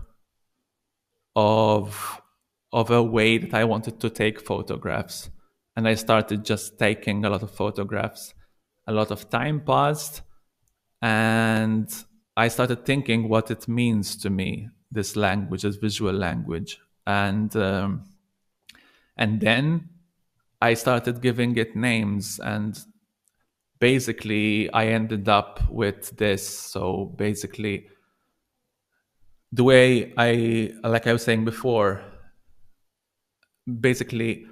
a way that I wanted to take photographs. And I started just taking a lot of photographs. A lot of time passed, and I started thinking what it means to me, this language, this visual language. And then I started giving it names, and basically I ended up with this. So basically, the way like I was saying before, basically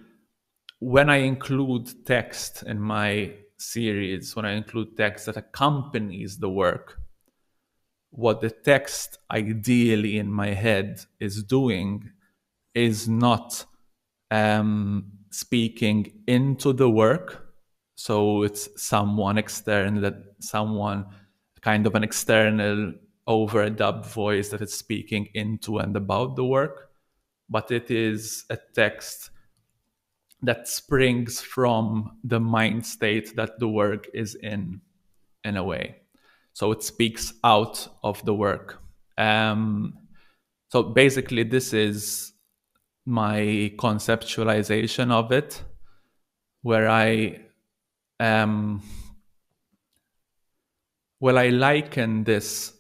when I include text in my series, when I include text that accompanies the work, what the text ideally in my head is doing is not speaking into the work. So it's someone external, someone kind of an external overdubbed voice that is speaking into and about the work, but it is a text that springs from the mind state that the work is in a way. So it speaks out of the work. So basically, this is my conceptualization of it, where I liken this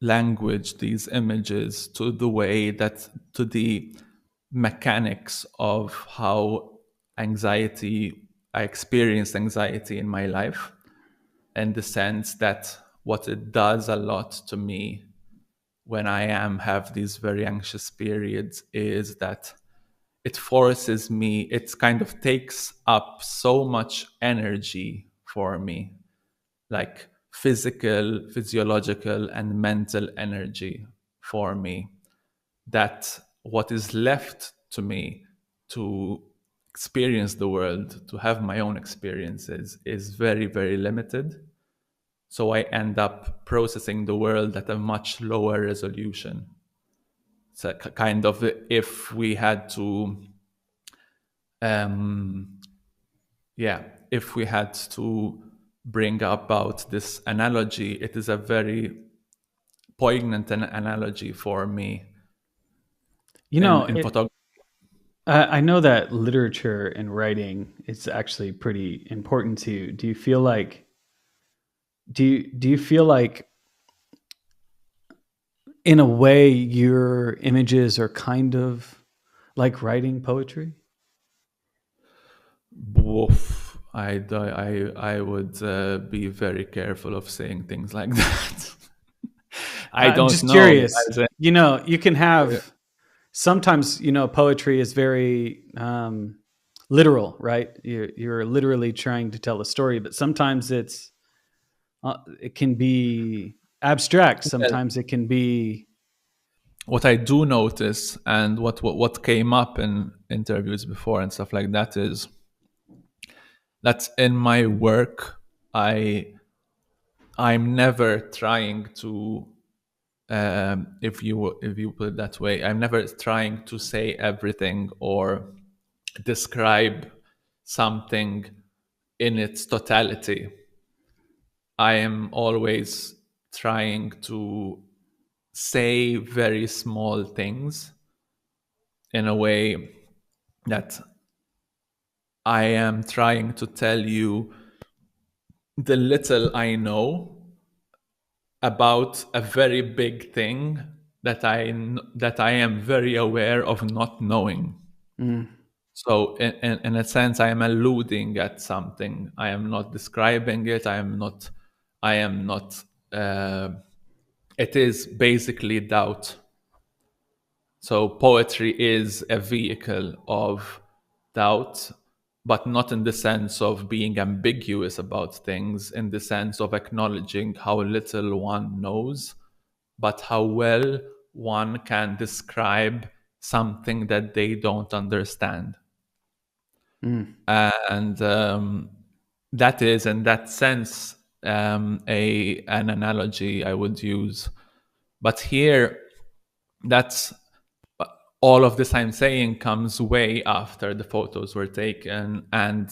language, these images, to the mechanics of how I experienced anxiety in my life, in the sense that what it does a lot to me when I have these very anxious periods is that it forces me, it kind of takes up so much energy for me, like physical, physiological, and mental energy for me, that what is left to me to experience the world, to have my own experiences, is very, very limited. So I end up processing the world at a much lower resolution. So kind of, if we had to, if we had to bring about this analogy, it is a very poignant analogy for me. You know, in photography. I know that literature and writing is actually pretty important to you. Do you feel like do you feel like in a way your images are kind of like writing poetry? Woof. I would be very careful of saying things like that. I I'm don't just know. curious. You can have sometimes, poetry is very literal, right? You're literally trying to tell a story, but sometimes it can be abstract. Well, Sometimes it can be. what I do notice, and what came up in interviews before and stuff like that, is that in my work, I'm never trying to, if you put it that way, I'm never trying to say everything or describe something in its totality. I am always trying to say very small things in a way that I am trying to tell you the little I know about a very big thing that I am very aware of not knowing. Mm, So in a sense, I am alluding at something. I am not describing it. I am not. I am not. It is basically doubt. So poetry is a vehicle of doubt, but not in the sense of being ambiguous about things, in the sense of acknowledging how little one knows, but how well one can describe something that they don't understand. mm, And that is, in that sense, an analogy I would use. But here, that's all of this I'm saying comes way after the photos were taken and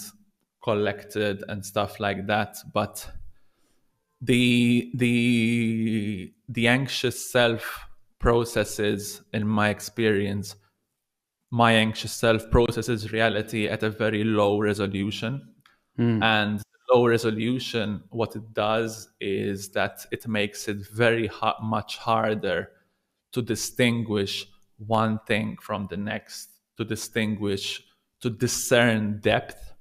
collected and stuff like that. But the anxious self processes, in my experience, my anxious self processes reality at a very low resolution. mm, And low resolution, what it does is that it makes it very much harder to distinguish one thing from the next, to discern depth.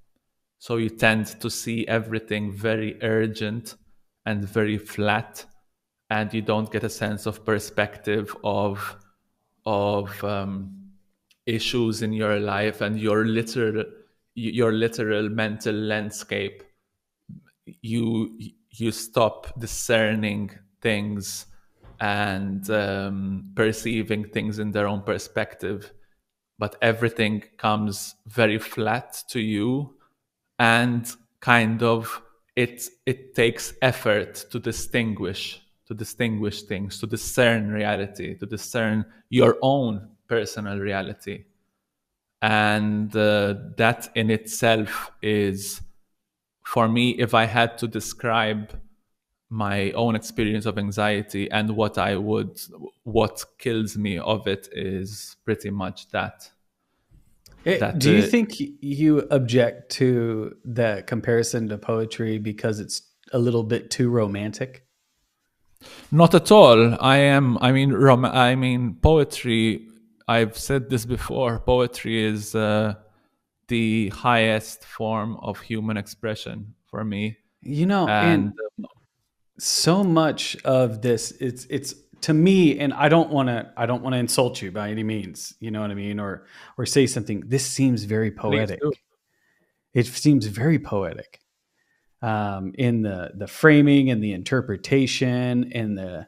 So you tend to see everything very urgent and very flat, and you don't get a sense of perspective of issues in your life and your literal mental landscape. You stop discerning things and perceiving things in their own perspective, but everything comes very flat to you, and kind of it takes effort to distinguish things, to discern reality, to discern your own personal reality. And that in itself is, for me, if I had to describe my own experience of anxiety and what kills me of it, is pretty much that. that Do you think you object to the comparison to poetry because it's a little bit too romantic? Not at all. I mean, poetry, I've said this before, poetry is the highest form of human expression for me. And And so much of this, it's to me, and I don't want to insult you by any means, you know what I mean, or say something. This seems very please do. poetic. It seems very poetic in the framing and the interpretation and the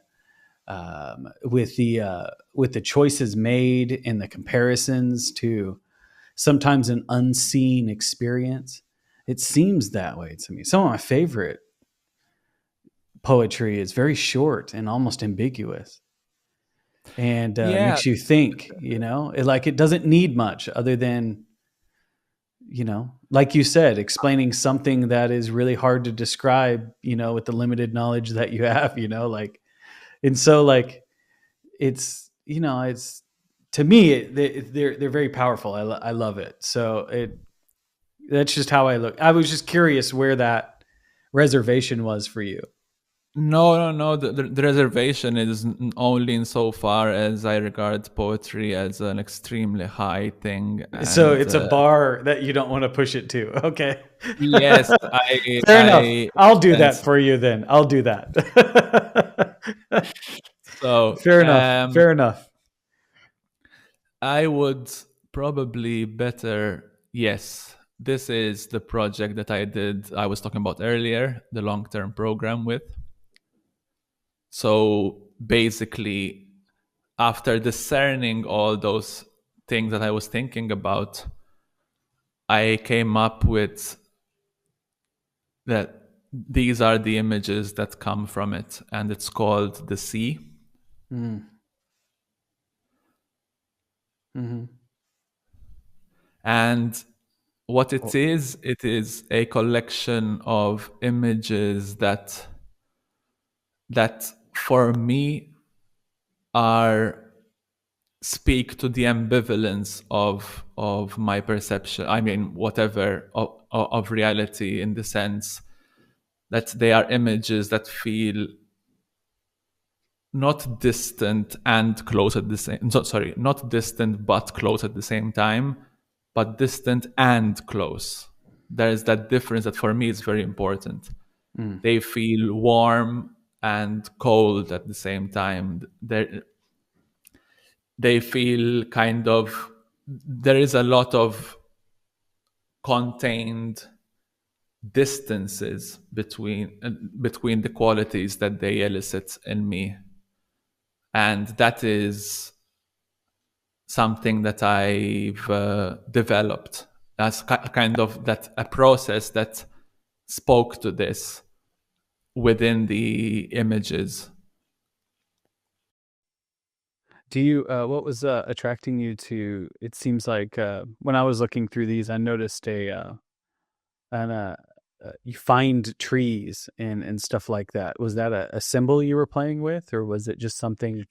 with the choices made and the comparisons to sometimes an unseen experience. It seems that way to me. Some of my favorite poetry is very short and almost ambiguous, and Yeah, makes you think. It doesn't need much other than, like you said, explaining something that is really hard to describe. With the limited knowledge that you have. And so, like, it's to me, they're very powerful. I love it. So that's just how I look. I was just curious where that reservation was for you. No. The reservation is only insofar as I regard poetry as an extremely high thing. So And it's a bar that you don't want to push it to. Okay. yes, Fair enough. I'll do and that for you then. I'll do that. so Fair enough. Fair enough. I would probably better, yes. This is the project that I was talking about earlier, the long-term program with. So basically, after discerning all those things that I was thinking about, I came up with that these are the images that come from it, and it's called The Sea. Mm-hmm. And what it is a collection of images that for me speak to the ambivalence of my perception. I mean, whatever of reality, in the sense that they are images that feel not distant and close at the same. Sorry, not distant but close at the same time, but distant and close. There is that difference that for me is very important. They feel warm and cold at the same time. They feel kind of, there is a lot of contained distances between the qualities that they elicit in me, and that is something that I've developed as kind of a process that spoke to this within the images. Do you? What was attracting you to? It seems like when I was looking through these, I noticed you find trees and stuff like that. Was that a symbol you were playing with, or was it just something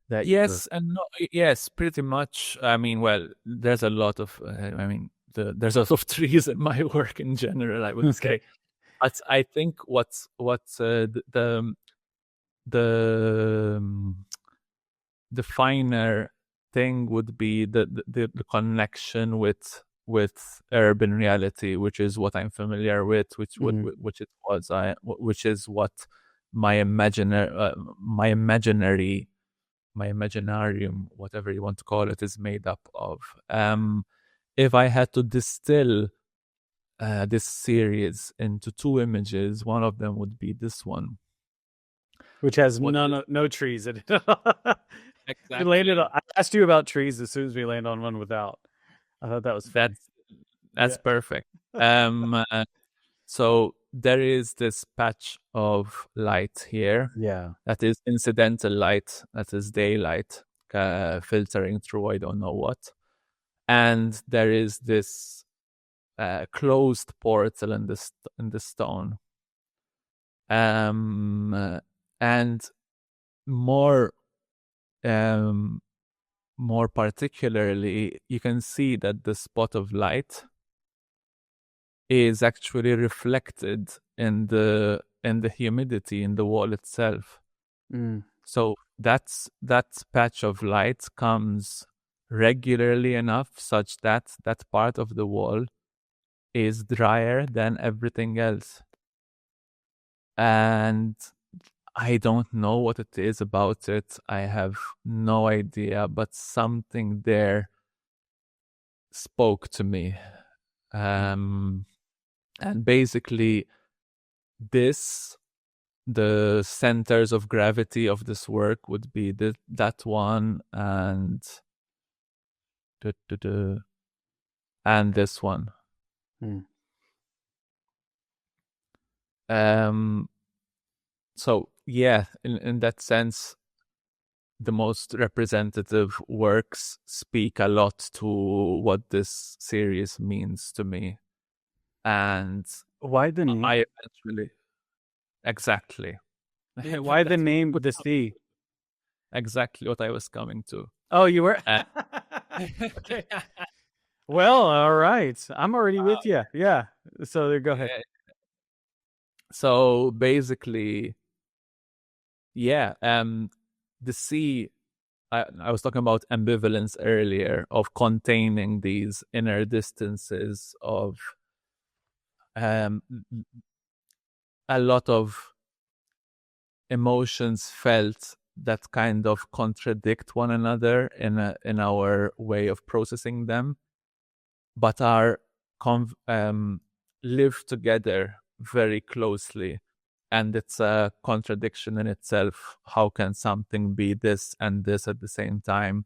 that? Yes and no. Yes, pretty much. I mean, well, there's a lot of. There's a lot of trees in my work in general, I would say. But I think what's the finer thing would be the connection with urban reality, which is what I'm familiar with, which is what my imaginarium, whatever you want to call it, is made up of. If I had to distill this series into two images, one of them would be this one, which has no trees in it. Exactly. I asked you about trees as soon as we land on one without. I thought that was funny. That's perfect. So there is this patch of light here. Yeah. That is incidental light. That is daylight filtering through I don't know what. And there is this closed portal in the stone. And more particularly, you can see that the spot of light is actually reflected in the humidity in the wall itself. So that patch of light comes regularly enough such that that part of the wall is drier than everything else. And I don't know what it is about it. I have no idea, but something there spoke to me. And basically, the centers of gravity of this work would be that one and this one. So yeah, in that sense, the most representative works speak a lot to what this series means to me. And why the name? I eventually, exactly. Why the name The Sea? Exactly what I was coming to. Oh, you were? Uh, Okay. Well, all right. I'm already with you. Yeah. So go ahead. So basically, yeah, the sea. I was talking about ambivalence earlier, of containing these inner distances of um, a lot of emotions felt that kind of contradict one another in our way of processing them, but are live together very closely. And it's a contradiction in itself. How can something be this and this at the same time?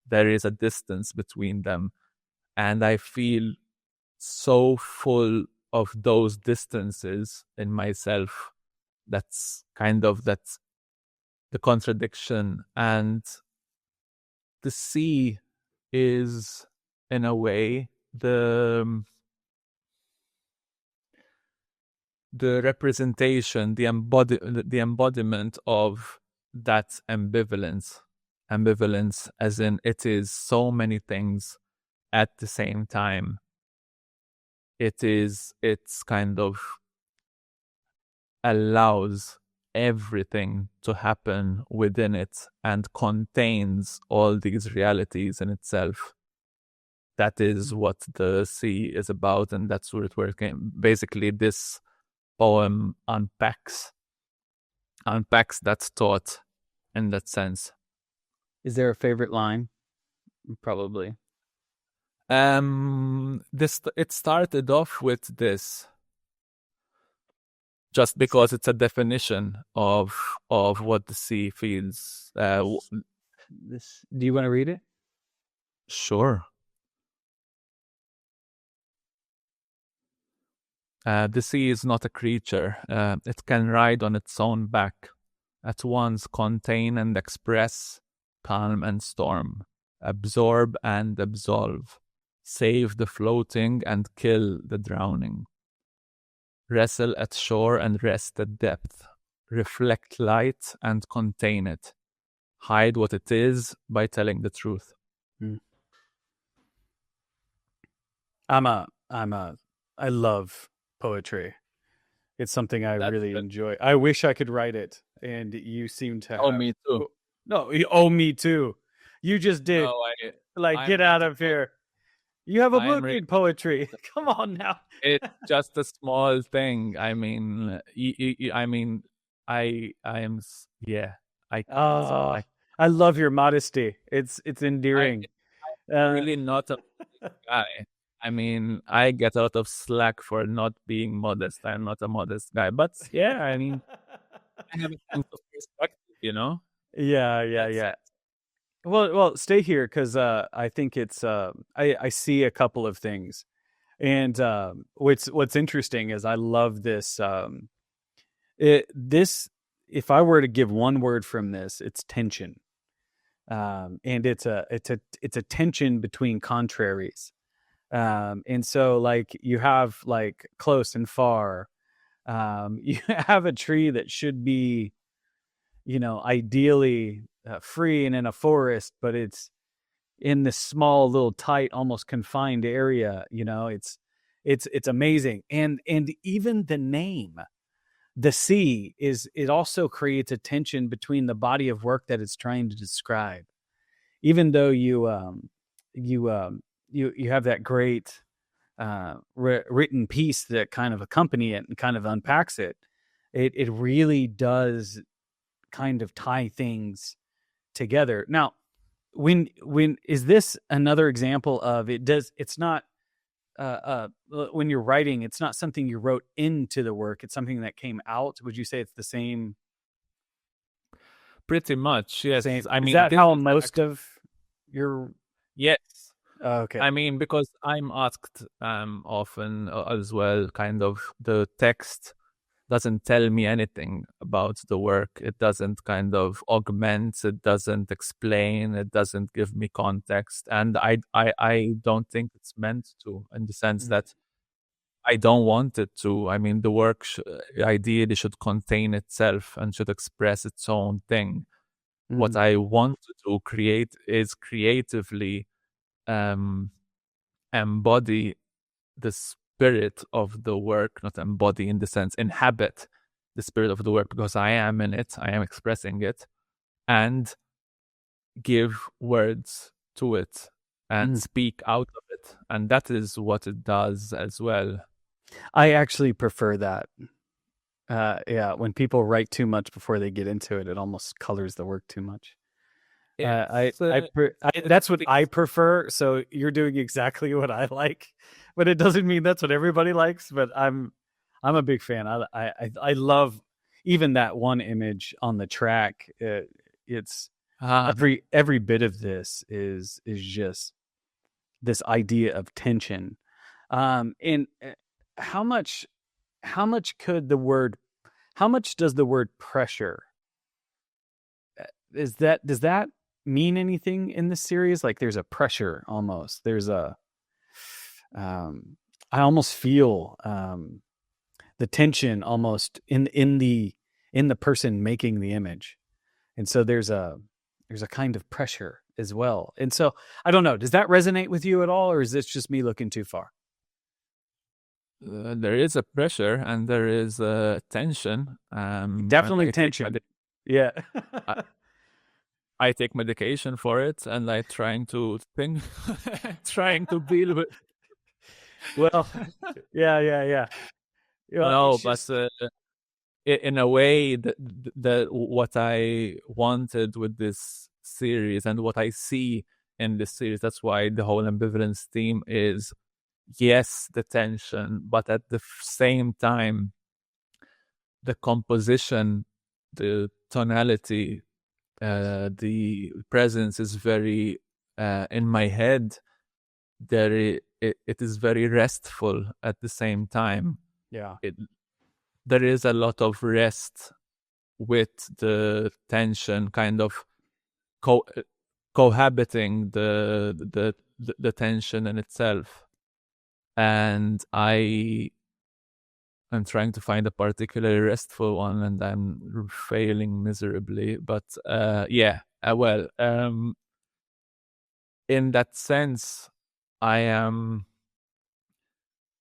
There is a distance between them. And I feel so full of those distances in myself. That's the contradiction. And the sea is, in a way, the representation, the embodiment of that ambivalence. Ambivalence, as in it is so many things at the same time. It's kind of allows everything to happen within it and contains all these realities in itself. That is what the sea is about, and that's what we're working. Basically, this poem unpacks that thought in that sense. Is there a favorite line? Probably. It started off with this, just because it's a definition of what the sea feels. This. Do you want to read it? Sure. The sea is not a creature. It can ride on its own back, at once contain and express, calm and storm, absorb and absolve, save the floating and kill the drowning, wrestle at shore and rest at depth, reflect light and contain it, hide what it is by telling the truth. I love poetry. It's something I really enjoy. I wish I could write it, and you seem to. Oh, me too. No, me too. You just did. No, get out of here. You have a book in poetry. Come on now. It's just a small thing. I mean, I am. Yeah. I love your modesty. It's endearing. I'm really not a guy. I mean, I get a lot of slack for not being modest. I'm not a modest guy, but yeah, I mean, I have a sense of perspective, you know. Yeah. Well, stay here because I think it's. I see a couple of things, and what's interesting is I love this. If I were to give one word from this, it's tension, and it's a tension between contraries. And so like you have like close and far, you have a tree that should be, ideally free and in a forest, but it's in this small little tight, almost confined area. It's amazing. And even the name, the sea, it also creates a tension between the body of work that it's trying to describe. Even though you have that great written piece that kind of accompany it and kind of unpacks it. It really does kind of tie things together. Now, when is this another example of it's not when you're writing, it's not something you wrote into the work, it's something that came out? Would you say it's the same? Pretty much, yes. I mean, is that how most of your... Yes. Okay. I mean, because I'm asked often as well, kind of the text doesn't tell me anything about the work. It doesn't kind of augment, it doesn't explain, it doesn't give me context. And I don't think it's meant to, in the sense that I don't want it to. I mean, the work ideally should contain itself and should express its own thing. what I want to create is creatively embody the spirit of the work, not embody in the sense inhabit the spirit of the work, because I am in it, I am expressing it, and give words to it and speak out of it. And that is what it does as well. I actually prefer that. Yeah, when people write too much before they get into it, it almost colors the work too much. That's what I prefer. So you're doing exactly what I like, but it doesn't mean that's what everybody likes. But I'm a big fan. I love even that one image on the track. It's every bit of this is just this idea of tension. And how much does the word pressure does that mean anything in this series? Like there's a pressure almost. There's a I almost feel the tension almost in the person making the image. And so there's a kind of pressure as well. And so I don't know, does that resonate with you at all, or is this just me looking too far? There is a pressure and there is a tension. Definitely tension. Yeah. I take medication for it, and I trying to think, trying to deal with. Well, yeah. No, but in a way, that what I wanted with this series and what I see in this series, that's why the whole ambivalence theme is, yes, the tension, but at the same time, the composition, the tonality, the presence is very in my head. It is very restful at the same time. Yeah, there is a lot of rest with the tension, kind of cohabiting the tension in itself. And I'm trying to find a particularly restful one, and I'm failing miserably. But in that sense,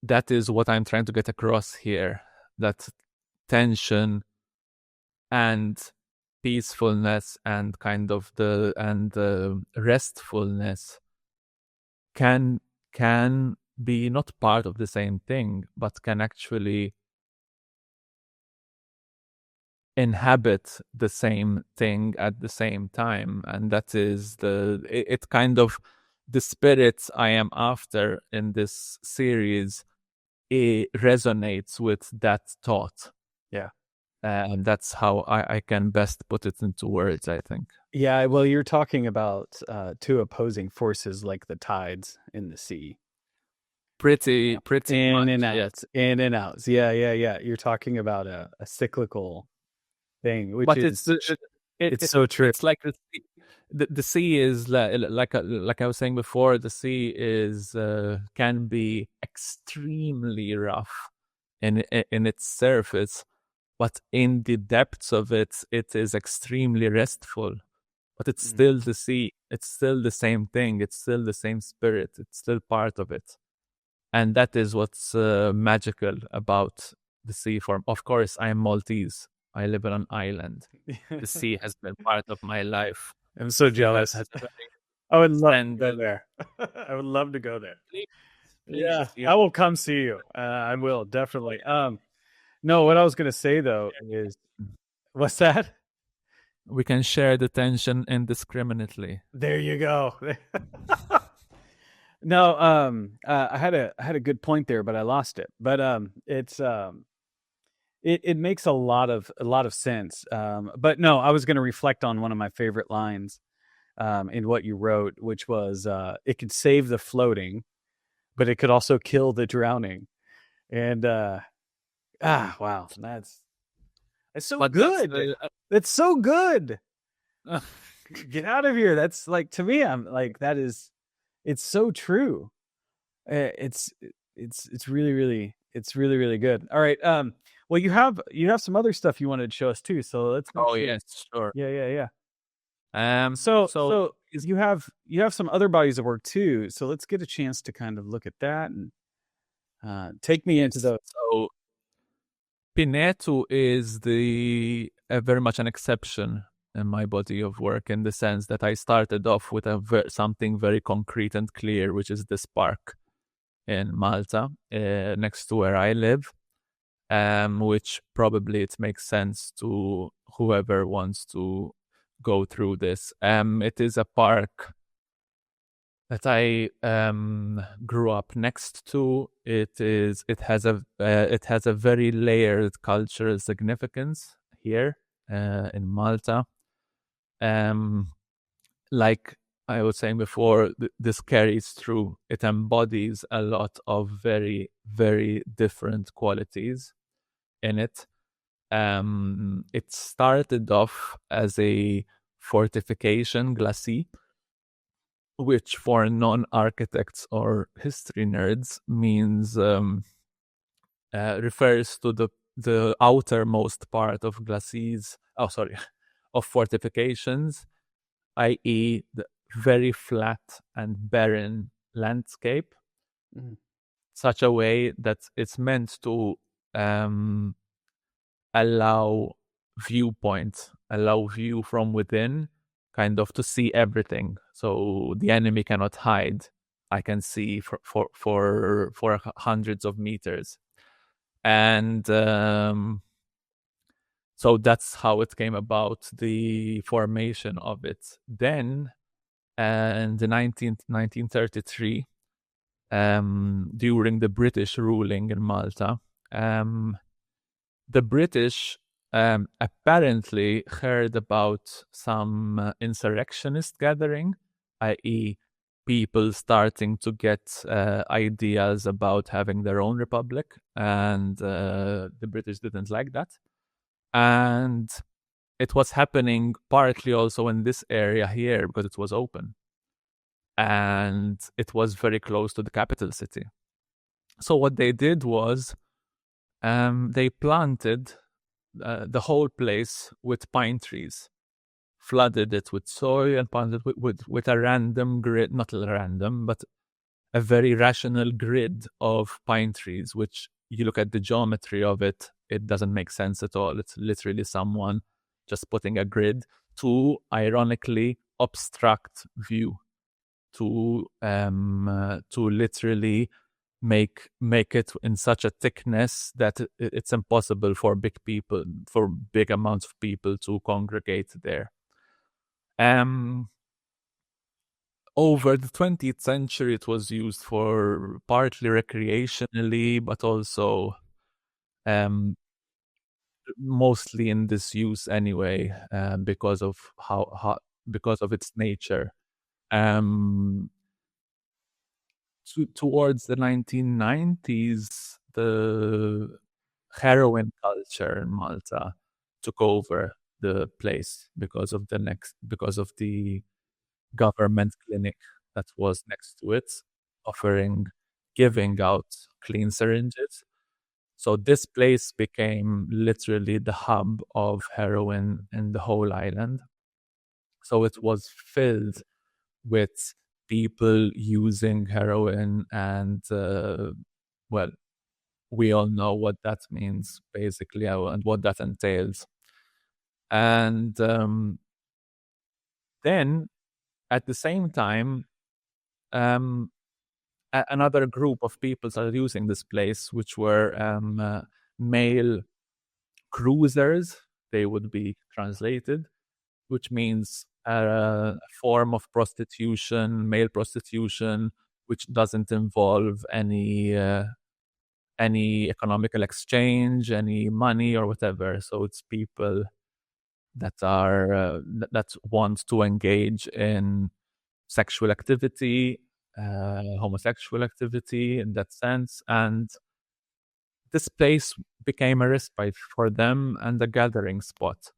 that is what I'm trying to get across here. That tension and peacefulness and kind of the restfulness can be not part of the same thing, but can actually inhabit the same thing at the same time. And that is it kind of the spirit I am after in this series. It resonates with that thought. Yeah. And that's how I can best put it into words, I think. Yeah, well, you're talking about two opposing forces like the tides in the sea. Pretty in much, and out, yes. in and out. Yeah. You're talking about a cyclical thing, which is it's so true. It's like the sea is like I was saying before. The sea is can be extremely rough in its surface, but in the depths of it, it is extremely restful. But it's still the sea. It's still the same thing. It's still the same spirit. It's still part of it. And that is what's magical about the sea form. Of course, I am Maltese. I live on an island. The sea has been part of my life. I'm so jealous. I would love to go there. I would love to go there. Please, I will come see you. I will, definitely. No, what I was going to say, though, is... What's that? We can share the tension indiscriminately. There you go. No, I had a good point there, but I lost it. But it's it makes a lot of sense. But no, I was going to reflect on one of my favorite lines in what you wrote, which was it could save the floating, but it could also kill the drowning. And wow, that's so good. That's so good. Get out of here. That's like, to me, I'm like, that is. It's so true. It's really, really, it's really, really good. All right. Well, you have some other stuff you wanted to show us too. So let's. Oh yes, sure. Yeah. So you have some other bodies of work too. So let's get a chance to kind of look at that and take me into the. So Pineto is very much an exception in my body of work, in the sense that I started off with something very concrete and clear, which is this park in Malta, next to where I live, which probably it makes sense to whoever wants to go through this. It is a park that I grew up next to. It has a very layered cultural significance here in Malta. Like I was saying before, this carries through. It embodies a lot of very, very different qualities in it. It started off as a fortification glacis, which for non-architects or history nerds means refers to the outermost part of glacis. Oh, sorry, of fortifications, i.e., the very flat and barren landscape, such a way that it's meant to allow view from within, kind of to see everything. So the enemy cannot hide. I can see for hundreds of meters, and so that's how it came about, the formation of it. Then, in the 1933, during the British ruling in Malta, the British apparently heard about some insurrectionist gathering, i.e., people starting to get ideas about having their own republic, and the British didn't like that. And it was happening partly also in this area here because it was open, and it was very close to the capital city. So what they did was they planted the whole place with pine trees, flooded it with soil, and planted with a random grid, not random, but a very rational grid of pine trees, which you look at the geometry of it, it doesn't make sense at all. It's literally someone just putting a grid to ironically obstruct view, to literally make it in such a thickness that it's impossible for big amounts of people to congregate there. Over the 20th century, it was used for partly recreationally, but also mostly in disuse anyway, because of because of its nature. Towards the 1990s, the heroin culture in Malta took over the place because of the government clinic that was next to it, giving out clean syringes. So this place became literally the hub of heroin in the whole island. So it was filled with people using heroin, and well, we all know what that means basically, and what that entails. And then at the same time, another group of people started using this place, which were male cruisers, they would be translated, which means a form of prostitution, male prostitution, which doesn't involve any economical exchange, any money or whatever. So it's people that are that want to engage in sexual activity, homosexual activity in that sense, and this place became a respite for them and a gathering spot.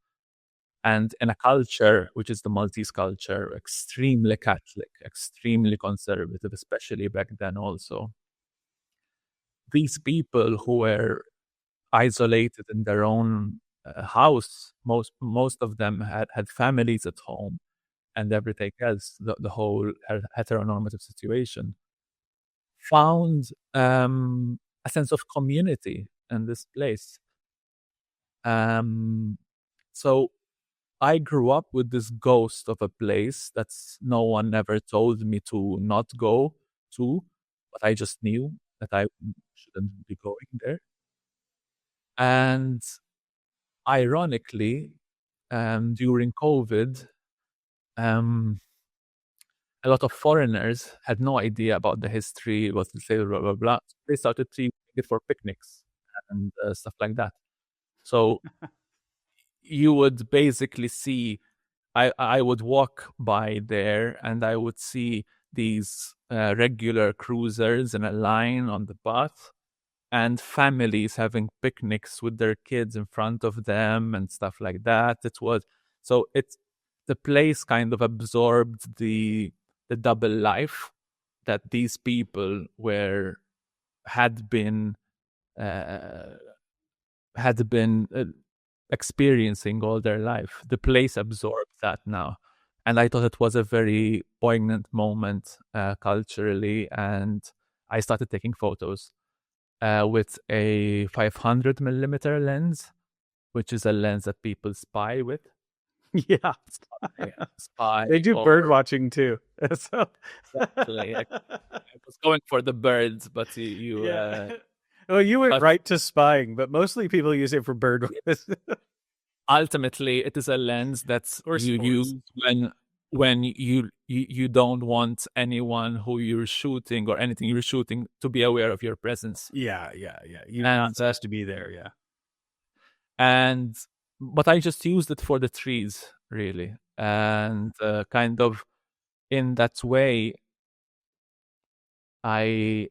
And in a culture, which is the Maltese culture, extremely Catholic, extremely conservative, especially back then also, these people who were isolated in their own house, most of them had families at home. and everything else, the whole heteronormative situation, found a sense of community in this place. So I grew up with this ghost of a place that's no one ever told me to not go to, but I just knew that I shouldn't be going there. And ironically, during COVID, a lot of foreigners had no idea about the history, what to say, blah, blah, blah. They started to use it for picnics and stuff like that. So you would basically see, I would walk by there and I would see these regular cruisers in a line on the path, and families having picnics with their kids in front of them and stuff like that. The place kind of absorbed the double life that these people had been experiencing all their life. The place absorbed that now. And I thought it was a very poignant moment culturally. And I started taking photos with a 500 millimeter lens, which is a lens that people spy with. Yeah. Spy They do bird watching too. So. Exactly. I was going for the birds, but well, you went right to spying, but mostly people use it for bird. Ultimately, it is a lens that's you use when you don't want anyone who you're shooting or anything you're shooting to be aware of your presence. Yeah. You has to be there, yeah. But I just used it for the trees, really, and kind of in that way, I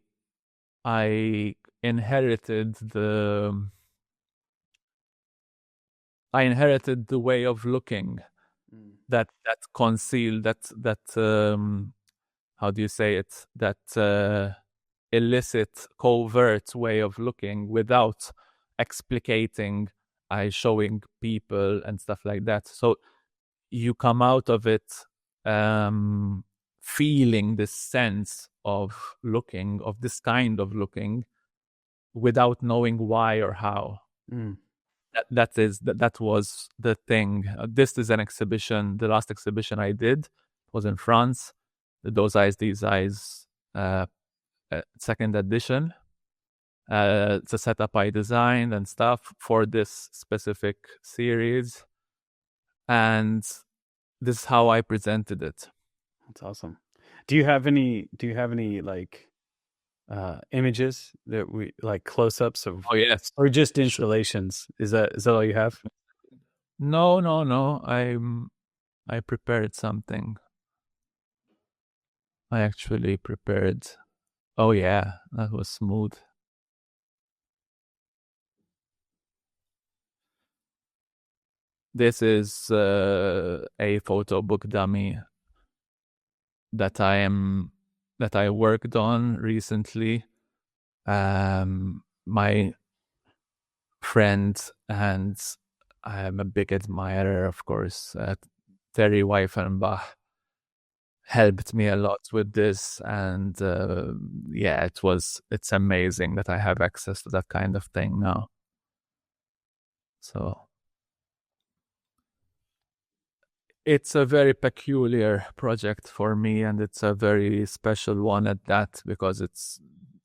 inherited the way of looking that concealed that how do you say it, that illicit, covert way of looking without explicating, showing people and stuff like that. So you come out of it feeling this sense of looking, of this kind of looking, without knowing why or how. That was the thing. This is an exhibition. The last exhibition I did was in France. Those Eyes, These Eyes, second edition. It's a setup I designed and stuff for this specific series, and this is how I presented it. That's awesome. Do you have any like images that we like close-ups of? Oh yes, or just installations? Sure. Is that all you have? No. I prepared something. I actually prepared. Oh yeah, that was smooth. This is a photo book dummy that I worked on recently. My friend, and I'm a big admirer, of course, Terry Weifenbach, helped me a lot with this, and it's amazing that I have access to that kind of thing now. So it's a very peculiar project for me, and it's a very special one at that, because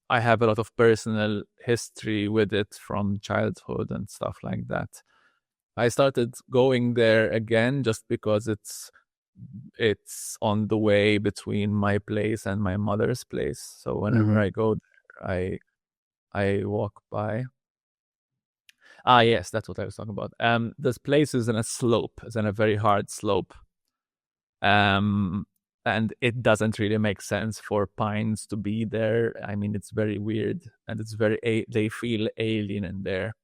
I have a lot of personal history with it from childhood and stuff like that. I started going there again just because it's on the way between my place and my mother's place. So whenever I go there, I walk by. Yes, that's what I was talking about. This place is in a slope. It's in a very hard slope. And it doesn't really make sense for pines to be there. I mean, it's very weird, and it's they feel alien in there.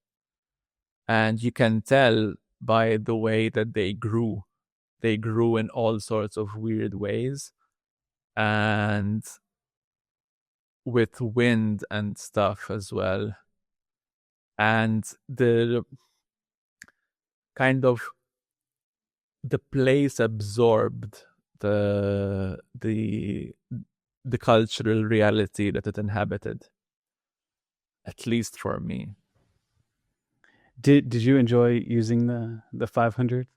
And you can tell by the way that they grew. They grew in all sorts of weird ways, and with wind and stuff as well. And the kind of the place absorbed the cultural reality that it inhabited, at least for me. Did you enjoy using the 500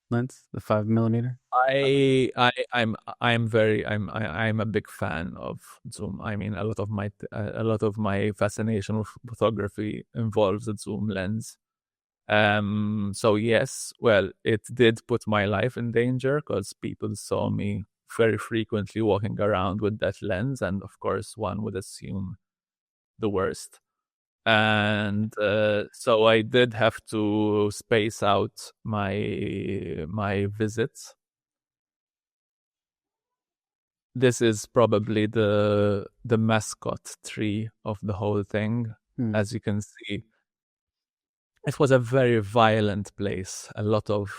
lens, the 5mm? I'm a big fan of zoom. I mean, a lot of my fascination with photography involves a zoom lens. So yes, well, it did put my life in danger because people saw me very frequently walking around with that lens, and of course, one would assume the worst. And so I did have to space out my visits. This is probably the mascot tree of the whole thing. As you can see, it was a very violent place. A lot of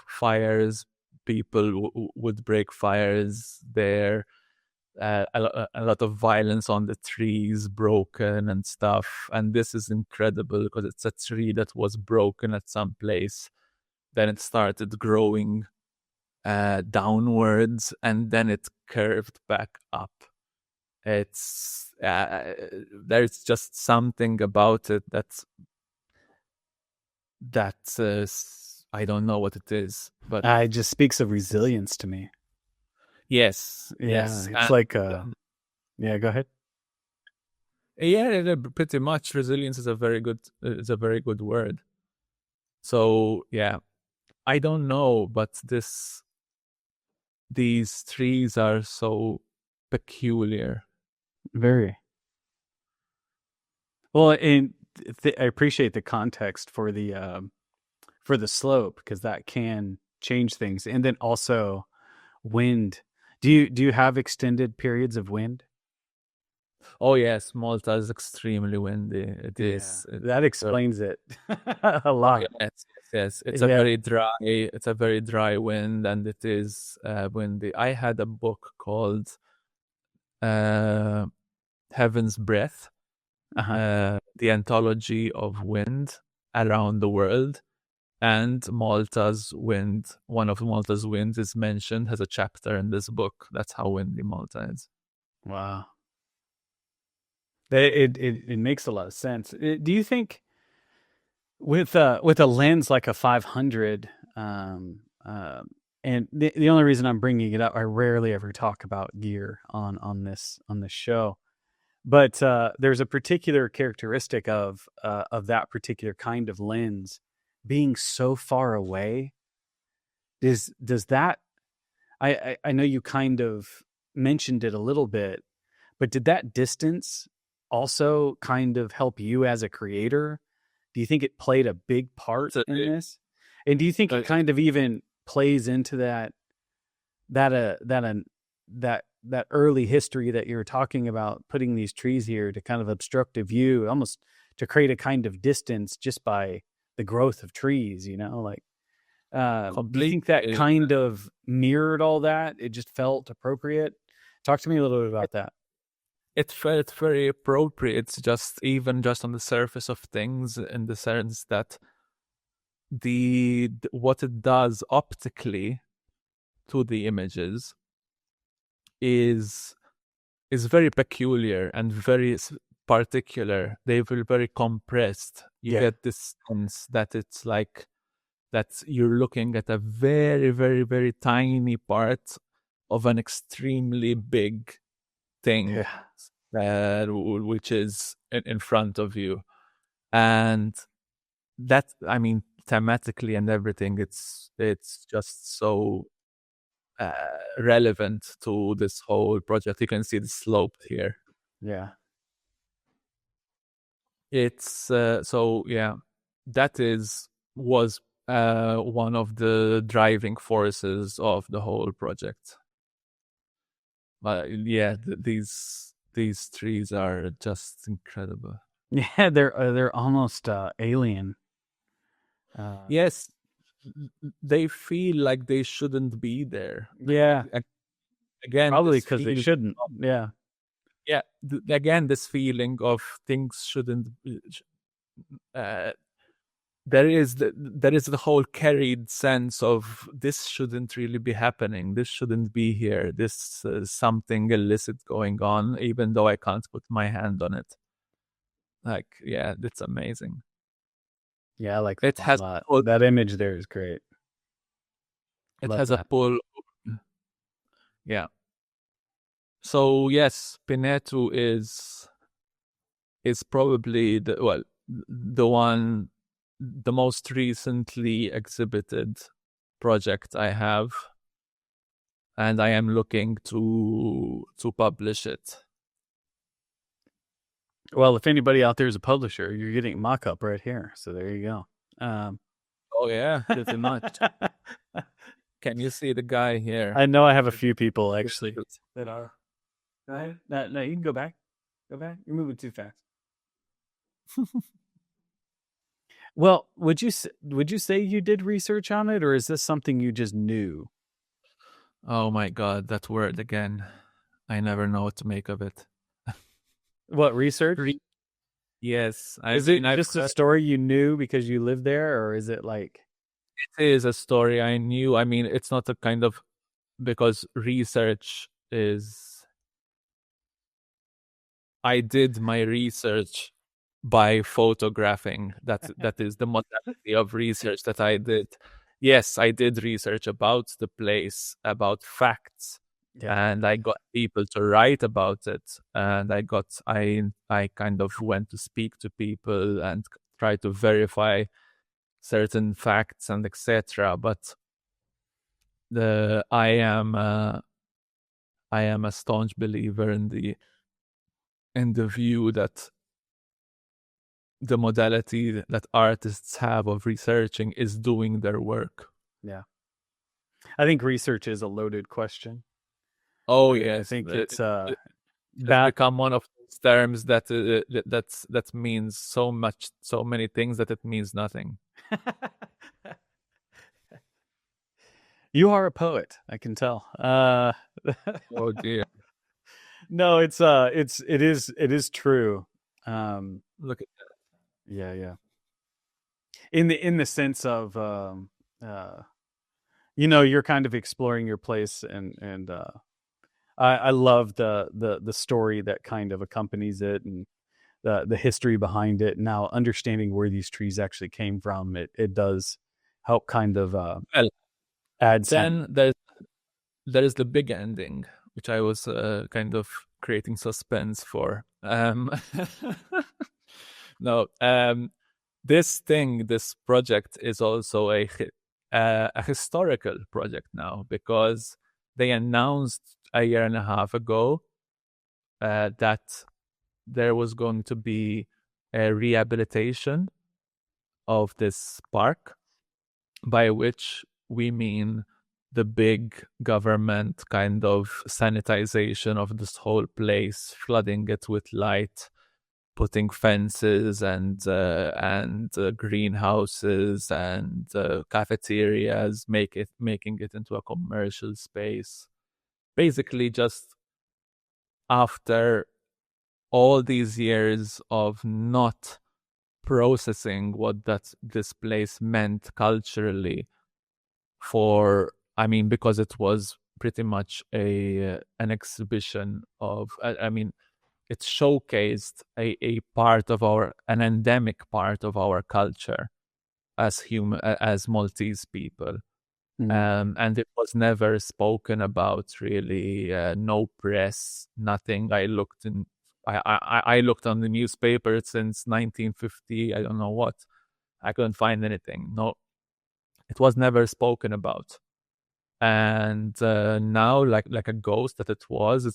fires. People would break fires there. A lot of violence on the trees, broken and stuff. And this is incredible because it's a tree that was broken at some place. Then it started growing downwards, and then it curved back up. It's there's just something about it that I don't know what it is, but it just speaks of resilience to me. Yes, yeah, yes, it's and, like yeah, go ahead. Yeah, pretty much. Resilience is a very good word. So yeah, I don't know, but these trees are so peculiar. Very well, and I appreciate the context for the slope, because that can change things, and then also wind. Do you have extended periods of wind? Oh yes, Malta is extremely windy. It is. That explains it a lot. Yes. It's a very dry. It's a very dry wind, and it is windy. I had a book called Heaven's Breath, the anthology of wind around the world, and Malta's wind. One of Malta's winds is mentioned, has a chapter in this book. That's how windy Malta is. Wow. It makes a lot of sense. Do you think with a lens like a 500, and the only reason I'm bringing it up, I rarely ever talk about gear on this show, but there's a particular characteristic of that particular kind of lens being so far away. Does that, I know you kind of mentioned it a little bit, but did that distance also kind of help you as a creator? Do you think it played a big part in this? And do you think it kind of even plays into that early history that you're talking about, putting these trees here to kind of obstruct a view, almost to create a kind of distance just by the growth of trees, like, do you think that kind of mirrored all that? It just felt appropriate? Talk to me a little bit about that. It felt very appropriate. It's just on the surface of things, in the sense that what it does optically to the images is very peculiar and very particular. They feel very compressed. You get this sense that it's like that you're looking at a very, very, very tiny part of an extremely big thing, which is in front of you. And that, I mean, thematically and everything, it's just so relevant to this whole project. You can see the slope here. Yeah. It's so yeah, that was one of the driving forces of the whole project. But yeah, these trees are just incredible. Yeah, they're almost alien. Yes, they feel like they shouldn't be there. Yeah. Again, probably because they shouldn't. Yeah. Again, this feeling of things shouldn't. there is the whole carried sense of this shouldn't really be happening. This shouldn't be here. This is something illicit going on, even though I can't put my hand on it. Like, yeah, it's amazing. Yeah, I like It that has a lot. That image there is great. It Love has that. a pull. Yeah. So yes, Pineto is probably the most recently exhibited project I have, and I am looking to publish it. Well, if anybody out there is a publisher, you're getting mock-up right here. So there you go. Oh yeah, pretty much. Can you see the guy here? I know I have a few people actually that are. Go ahead. No, you can go back. Go back. You're moving too fast. Well, would you say you did research on it, or is this something you just knew? Oh my God, that word again. I never know what to make of it. What, research? Yes. Is it just a story you knew because you lived there, or is it like... It is a story I knew. I mean, it's not a kind of... Because research is... I did my research by photographing. That is the modality of research that I did. Yes, I did research about the place, about facts, and I got people to write about it. And I kind of went to speak to people and try to verify certain facts and etc. But I am a staunch believer in the view that the modality that artists have of researching is doing their work. Yeah. I think research is a loaded question. Oh, yes. I think it's become one of those terms that means so many things that it means nothing. You are a poet, I can tell. Oh dear. No, it is true. Look at that. Yeah. In the sense of you're kind of exploring your place, and I love the story that kind of accompanies it, and the history behind it. Now, understanding where these trees actually came from, it does help kind of add then there is the big ending, which I was kind of creating suspense for. No, this project is also a historical project now, because they announced a year and a half ago that there was going to be a rehabilitation of this park, by which we mean the big government kind of sanitization of this whole place, flooding it with light, putting fences and greenhouses and cafeterias, making it into a commercial space. Basically, just after all these years of not processing what this place meant culturally, because it was pretty much an exhibition of, it showcased an endemic part of our culture as Maltese people. And it was never spoken about really. No press, nothing. I looked on the newspaper since 1950. I don't know what. I couldn't find anything. No, it was never spoken about. And now, like a ghost that it's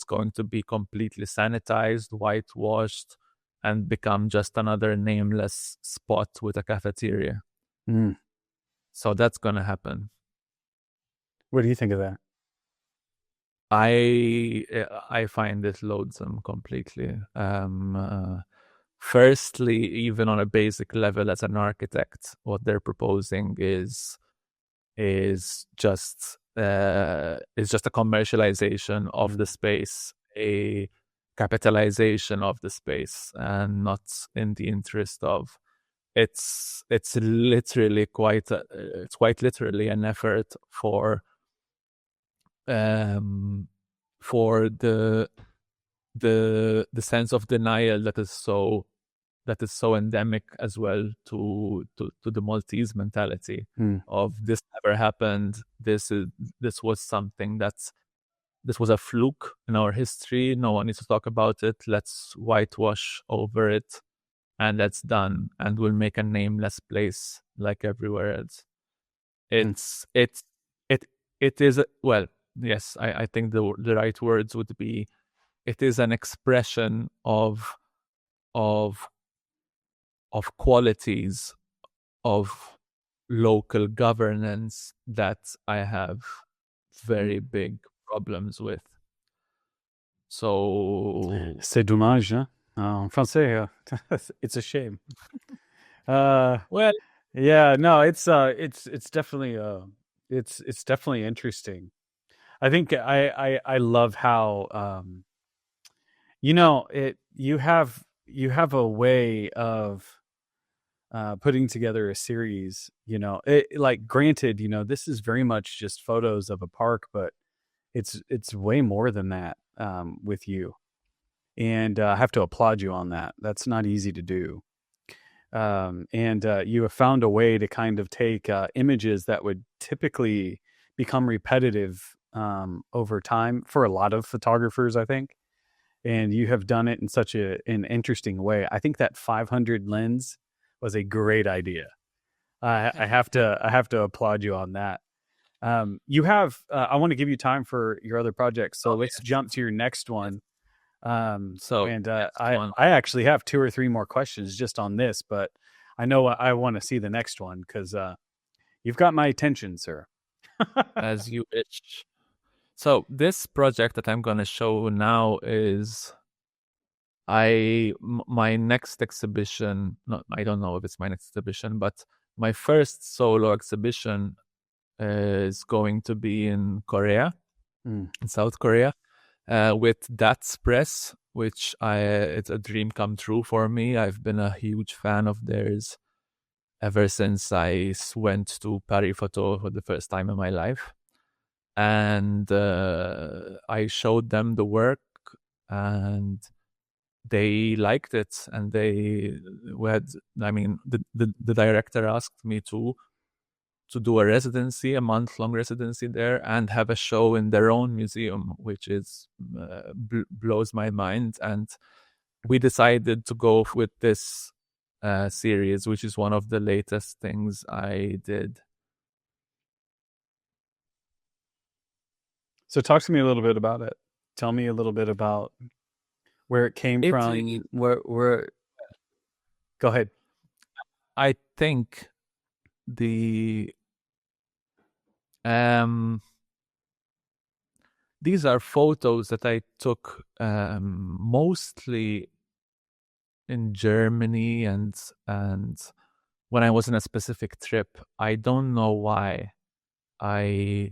going to be completely sanitized, whitewashed, and become just another nameless spot with a cafeteria. So that's gonna happen. What do you think of that? I find it loathsome completely. Firstly, even on a basic level, as an architect, what they're proposing is just a commercialization of the space, a capitalization of the space, and not in the interest of it's literally it's quite literally an effort for the sense of denial that is so endemic as well to the Maltese mentality of this never happened. This was something this was a fluke in our history. No one needs to talk about it. Let's whitewash over it, and that's done. And we'll make a nameless place like everywhere else. It is well, yes. I think the right words would be, it is an expression of qualities of local governance that I have very big problems with. So c'est dommage, hein? En français, it's a shame. well, yeah, no, it's definitely it's definitely interesting. I think I love how you have a way of putting together a series. Like, granted, this is very much just photos of a park, but it's way more than that with you, and I have to applaud you on that. That's not easy to do. And you have found a way to kind of take images that would typically become repetitive over time for a lot of photographers, I think. And you have done it in such an interesting way. I think that 500 lens was a great idea. I have to applaud you on that. You have. I want to give you time for your other projects, so let's jump to your next one. I actually have 2 or 3 more questions just on this, but I know I want to see the next one because you've got my attention, sir. As you itch. So this project that I'm going to show now is my next exhibition. I don't know if it's my next exhibition, but my first solo exhibition is going to be in Korea, in South Korea. With That's Press, which it's a dream come true for me. I've been a huge fan of theirs ever since I went to Paris Photo for the first time in my life. And I showed them the work, and they liked it. And the director asked me to do a residency, a month-long residency there, and have a show in their own museum, which is blows my mind. And we decided to go with this series, which is one of the latest things I did. So talk to me a little bit about it. Tell me a little bit about where it came from. Where? Go ahead. I think these are photos that I took mostly in Germany and when I was in a specific trip. I don't know why I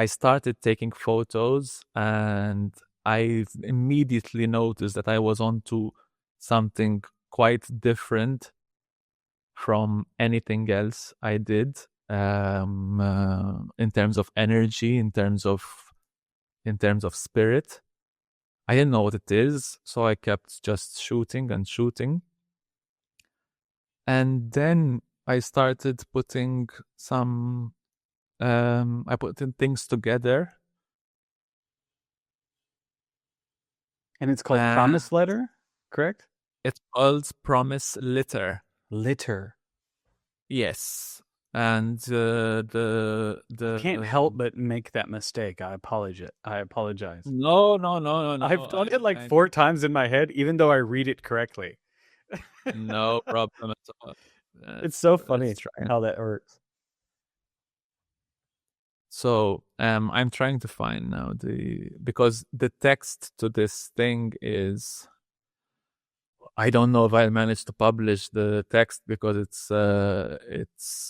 started taking photos, and I immediately noticed that I was onto something quite different from anything else I did, in terms of energy, in terms of spirit. I didn't know what it is, so I kept just shooting and shooting. And then I started putting I put things together. And it's called Promise Letter, correct? It's called Promise Litter. Litter. Yes. And the can't help but make that mistake. I apologize. No. I've done it like 4 times in my head, even though I read it correctly. No problem at all. It's so funny how that works. So I'm trying to find now because the text to this thing is, I don't know if I'll manage to publish the text because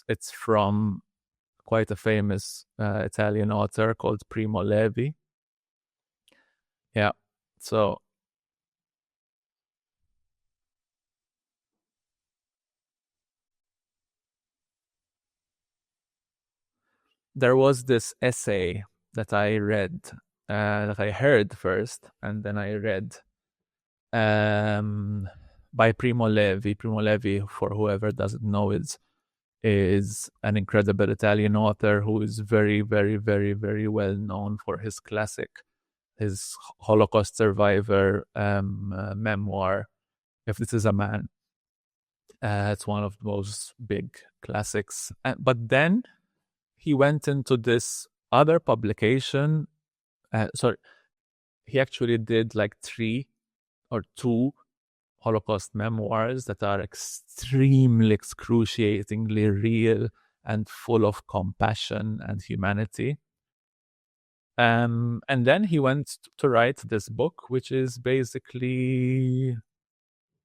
it's from quite a famous Italian author called Primo Levi. Yeah. So there was this essay that I read, that I heard first, and then I read, by Primo Levi. Primo Levi, for whoever doesn't know, is an incredible Italian author who is very, very, very, very well known for his classic, his Holocaust survivor memoir, If This Is a Man. It's one of the most big classics. But then he went into this other publication. He actually did like 3 or 2 Holocaust memoirs that are extremely excruciatingly real and full of compassion and humanity. And then he went to write this book, which is basically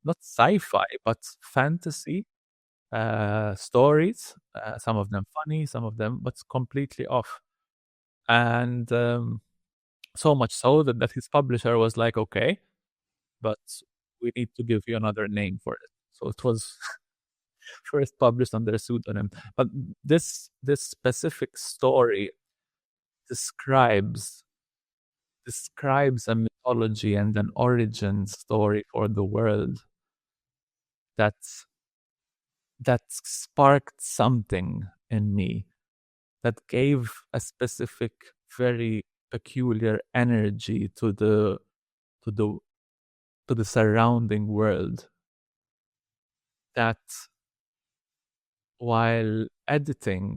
not sci-fi, but fantasy stories. Some of them funny, some of them, but completely off. And so much so that his publisher was like, okay, but we need to give you another name for it. So it was first published under a pseudonym. But this specific story describes a mythology and an origin story for the world that sparked something in me, that gave a specific, very peculiar energy to the surrounding world, that while editing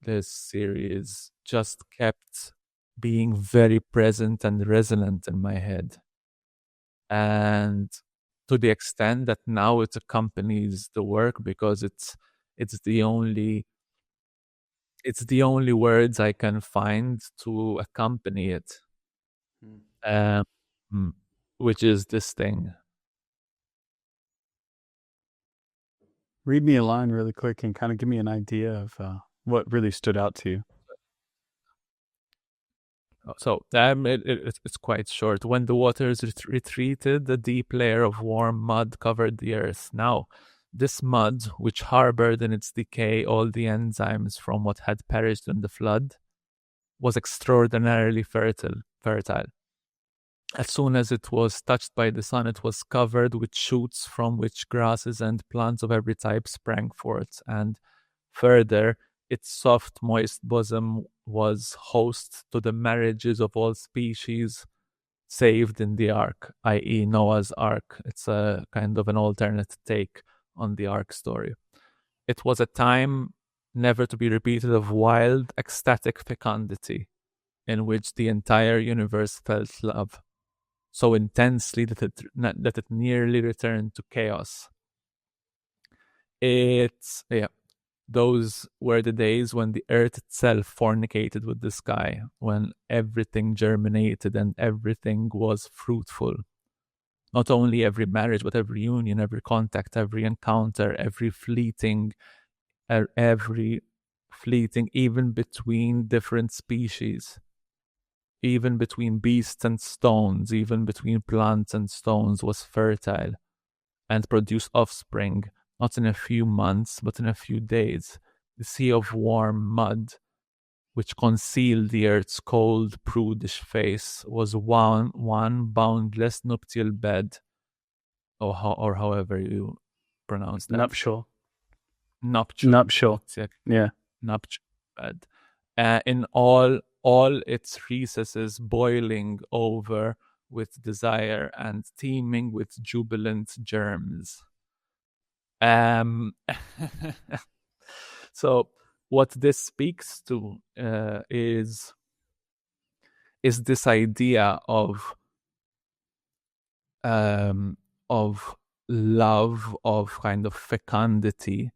this series just kept being very present and resonant in my head. And to the extent that now it accompanies the work, because it's the only words I can find to accompany it. Which is this thing. Read me a line really quick and kind of give me an idea of what really stood out to you. So it's quite short. When the waters retreated, a deep layer of warm mud covered the earth. Now, this mud, which harbored in its decay all the enzymes from what had perished in the flood, was extraordinarily fertile. As soon as it was touched by the sun, it was covered with shoots from which grasses and plants of every type sprang forth, and further, its soft, moist bosom was host to the marriages of all species saved in the ark, i.e. Noah's Ark. It's a kind of an alternate take on the ark story. It was a time never to be repeated of wild, ecstatic fecundity, in which the entire universe felt love so intensely that it nearly returned to chaos. Those were the days when the earth itself fornicated with the sky, when everything germinated and everything was fruitful. Not only every marriage, but every union, every contact, every encounter, every fleeting, even between different species, even between beasts and stones, even between plants and stones, was fertile and produced offspring, not in a few months, but in a few days. The sea of warm mud, which concealed the earth's cold, prudish face, was one boundless nuptial bed, or however you pronounce that. Nuptial. Nuptial. Yeah. Nuptial bed. In all its recesses boiling over with desire and teeming with jubilant germs. So what this speaks to is this idea of love, of kind of fecundity,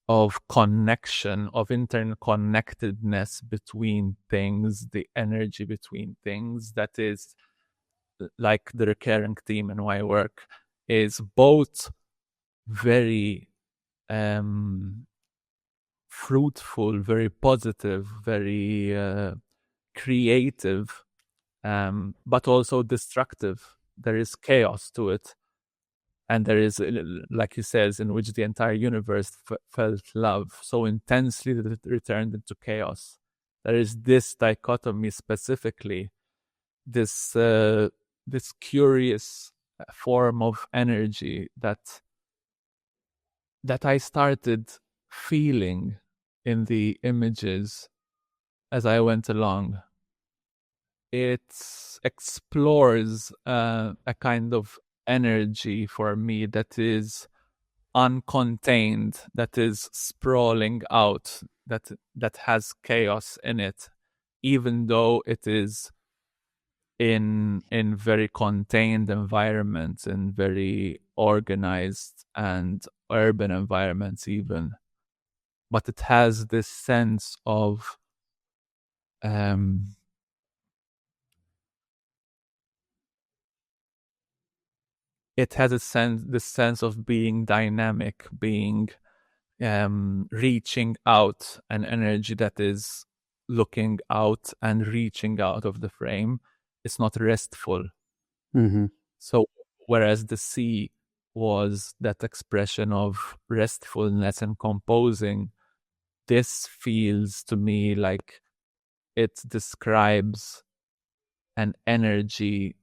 of connection, of interconnectedness between things, the energy between things, that is like the recurring theme in my work, is both very fruitful, very positive, very creative, but also destructive. There is chaos to it. And there is, like he says, in which the entire universe felt love so intensely that it returned into chaos. There is this dichotomy specifically, this curious form of energy that I started feeling in the images as I went along. It explores a kind of energy for me that is uncontained, that is sprawling out, that has chaos in it, even though it is in very contained environments, in very organized and urban environments even. But it has this sense of it has this sense of being dynamic, being reaching out, an energy that is looking out and reaching out of the frame. It's not restful. Mm-hmm. So whereas the sea was that expression of restfulness and composing, this feels to me like it describes an energy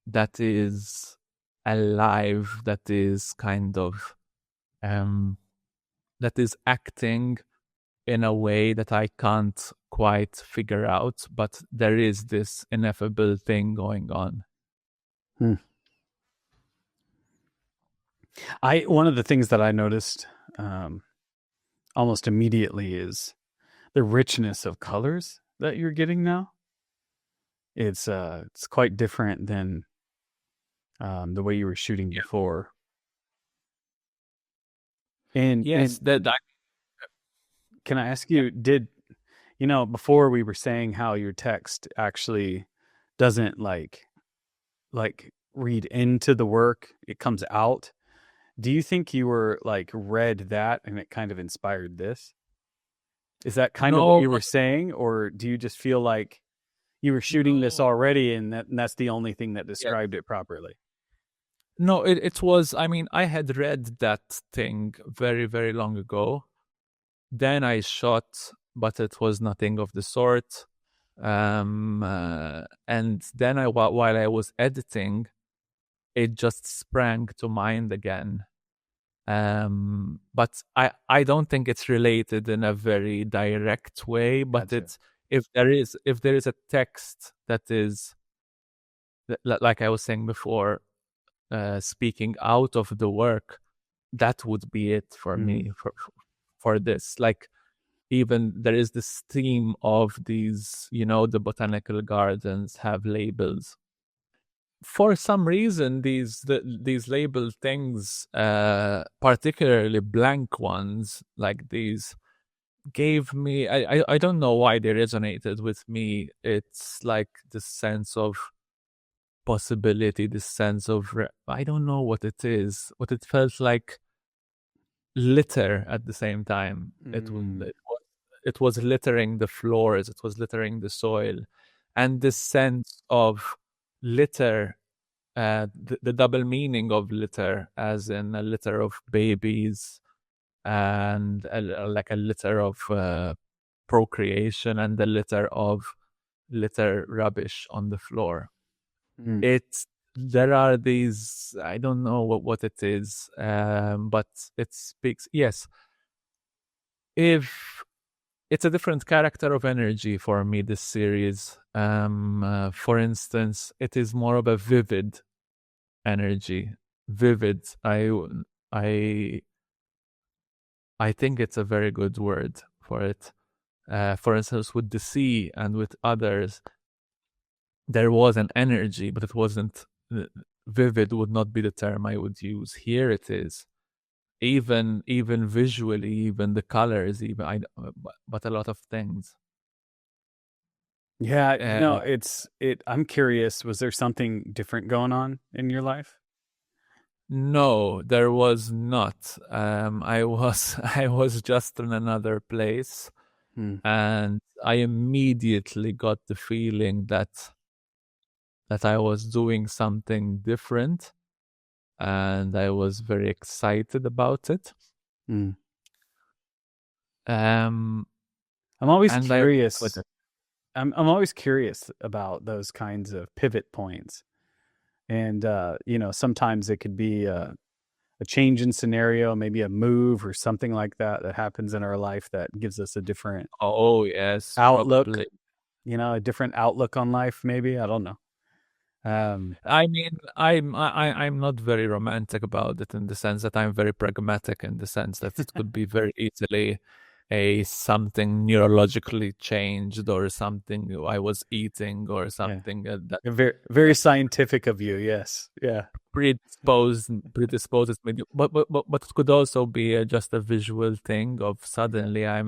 that is alive, that is kind of that is acting in a way that I can't quite figure out, but there is this ineffable thing going on. One of the things that I noticed almost immediately is the richness of colors that you're getting now. It's quite different than the way you were shooting before. And yes, can I ask you, before we were saying how your text actually doesn't like read into the work, it comes out. Do you think you were like read that and it kind of inspired this? Is that kind of what you were saying, or do you just feel like you were shooting this already and that's the only thing that described it properly? No, it was, I mean, I had read that thing very, very long ago. Then I shot, but it was nothing of the sort. And then while I was editing, it just sprang to mind again. But I don't think it's related in a very direct way. But Gotcha. it's if there is a text that is, like I was saying before, speaking out of the work, that would be it for me for this. Like, even there is this theme of these, the botanical gardens have labels. For some reason, these label things, particularly blank ones like these, gave me, I don't know why they resonated with me. It's like this sense of possibility, this sense of I don't know what it is, what it felt like litter at the same time. It was littering the floors, it was littering the soil, and this sense of litter, the double meaning of litter, as in a litter of babies and like a litter of procreation, and the litter of litter rubbish on the floor. There are these, I don't know what it is, but it speaks, yes. If it's a different character of energy for me, this series. For instance, it is more of a vivid energy. Vivid. I think it's a very good word for it. For instance, with the sea and with others, there was an energy, but it wasn't vivid. Would not be the term I would use. Here it is. Even visually, even the colors, but a lot of things. Yeah, no, I'm curious, was there something different going on in your life? No, there was not. I was just in another place, and I immediately got the feeling that I was doing something different. and I was very excited about it. Mm. Um, I'm always and I curious. with it. I'm always curious about those kinds of pivot points, and sometimes it could be a change in scenario, maybe a move or something like that happens in our life that gives us a different Oh yes, outlook. probably. A different outlook on life. Maybe, I don't know. I mean, I'm not very romantic about it, in the sense that I'm very pragmatic, in the sense that it could be very easily a something neurologically changed, or something I was eating, or something that Very, very scientific of you. Yes. Yeah. predisposes me. But it could also be just a visual thing of suddenly I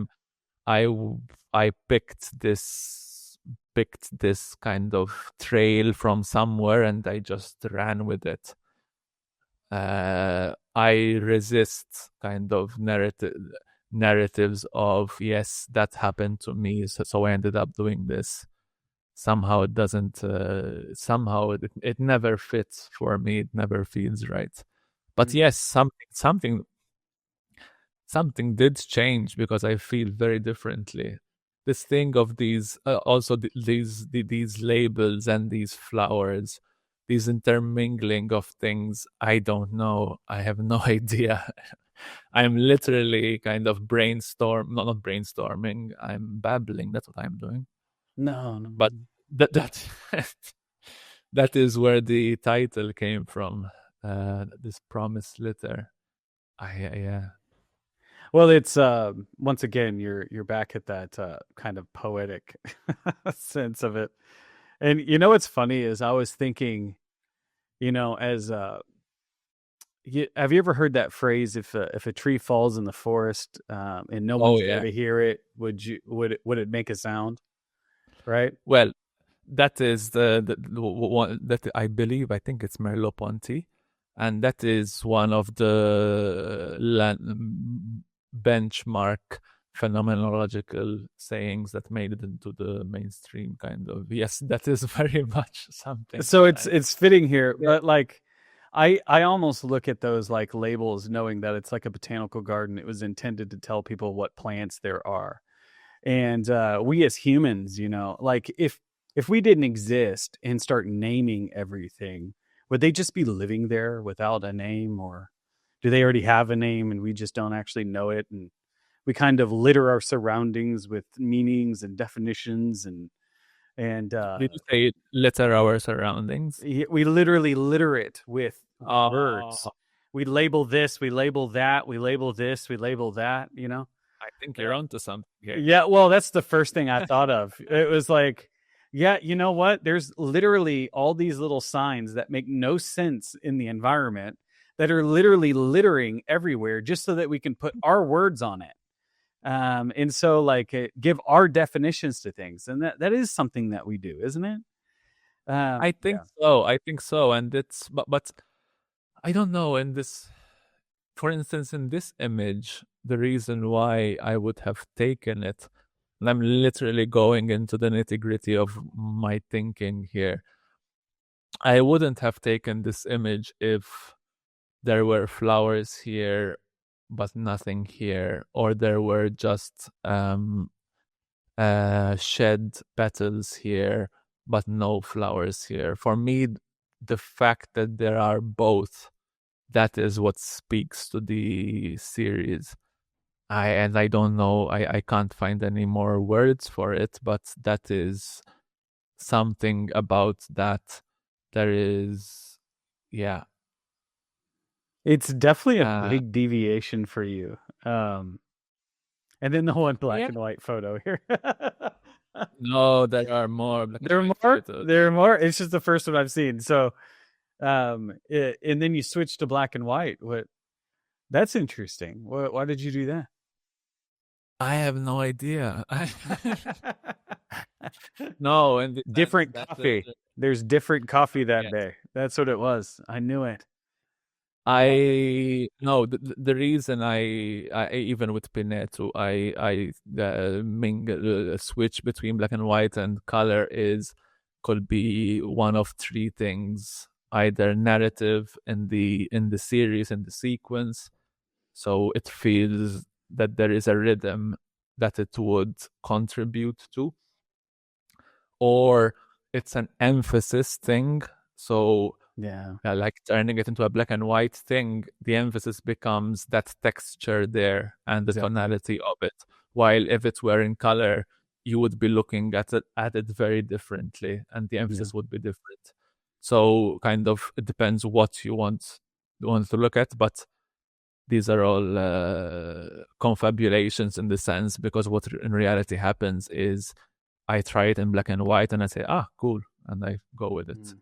picked this kind of trail from somewhere, and I just ran with it. I resist kind of narratives of, yes, that happened to me, so I ended up doing this. Somehow it doesn't. Somehow it never fits for me. It never feels right. But yes, something did change, because I feel very differently. This thing of these these labels and these flowers, these intermingling of things, I don't know. I have no idea. I'm literally kind of not brainstorming. I'm babbling. That's what I'm doing. No. But that that is where the title came from. This promise letter. Yeah. Well, it's once again you're back at that kind of poetic sense of it. And what's funny is I was thinking, as have you ever heard that phrase, if a tree falls in the forest and no Oh one's there yeah. to hear it, would it make a sound? Right? Well, that is the one that I believe. I think it's Merleau-Ponty, and that is one of the benchmark phenomenological sayings that made it into the mainstream. Kind of, yes, that is very much something. So it's fitting here, but like I almost look at those like labels, knowing that it's like a botanical garden. It was intended to tell people what plants there are, and we as humans, like if we didn't exist and start naming everything, would they just be living there without a name, or do they already have a name and we just don't actually know it? And we kind of litter our surroundings with meanings and definitions, and Did you say litter our surroundings? we literally litter it with words. Oh, We label this, we label that, we label this, we label that. I think you're onto something here. Yeah, well, that's the first thing I thought of. It was like, yeah, you know what? There's literally all these little signs that make no sense in the environment that are literally littering everywhere just so that we can put our words on it. And so like give our definitions to things. And that is something that we do, isn't it? I think so. I think so. And it's, but I don't know. In this, for instance, in this image, the reason why I would have taken it, and I'm literally going into the nitty gritty of my thinking here, I wouldn't have taken this image if there were flowers here, but nothing here, or there were just shed petals here, but no flowers here. For me, the fact that there are both, that is what speaks to the series. I don't know, I can't find any more words for it, but that is something about that. There is, yeah. It's definitely a big deviation for you. And then the whole black and white photo here. No, there are more. There are more. There are more. It's just the first one I've seen. So, and then you switch to black and white. That's interesting. Why did you do that? I have no idea. No, and different coffee. There's different coffee that day. That's what it was. I knew it. No, the reason I even with Pineto, I switch between black and white and color could be one of three things. either narrative in the series, in the sequence, so it feels that there is a rhythm that it would contribute to, or it's an emphasis thing. So like turning it into a black and white thing, the emphasis becomes that texture there and the tonality of it. While if it were in color, you would be looking at it very differently, and the emphasis would be different. So kind of it depends what you want to look at, but these are all confabulations in the sense, because what in reality happens is I try it in black and white and I say, cool, and I go with it.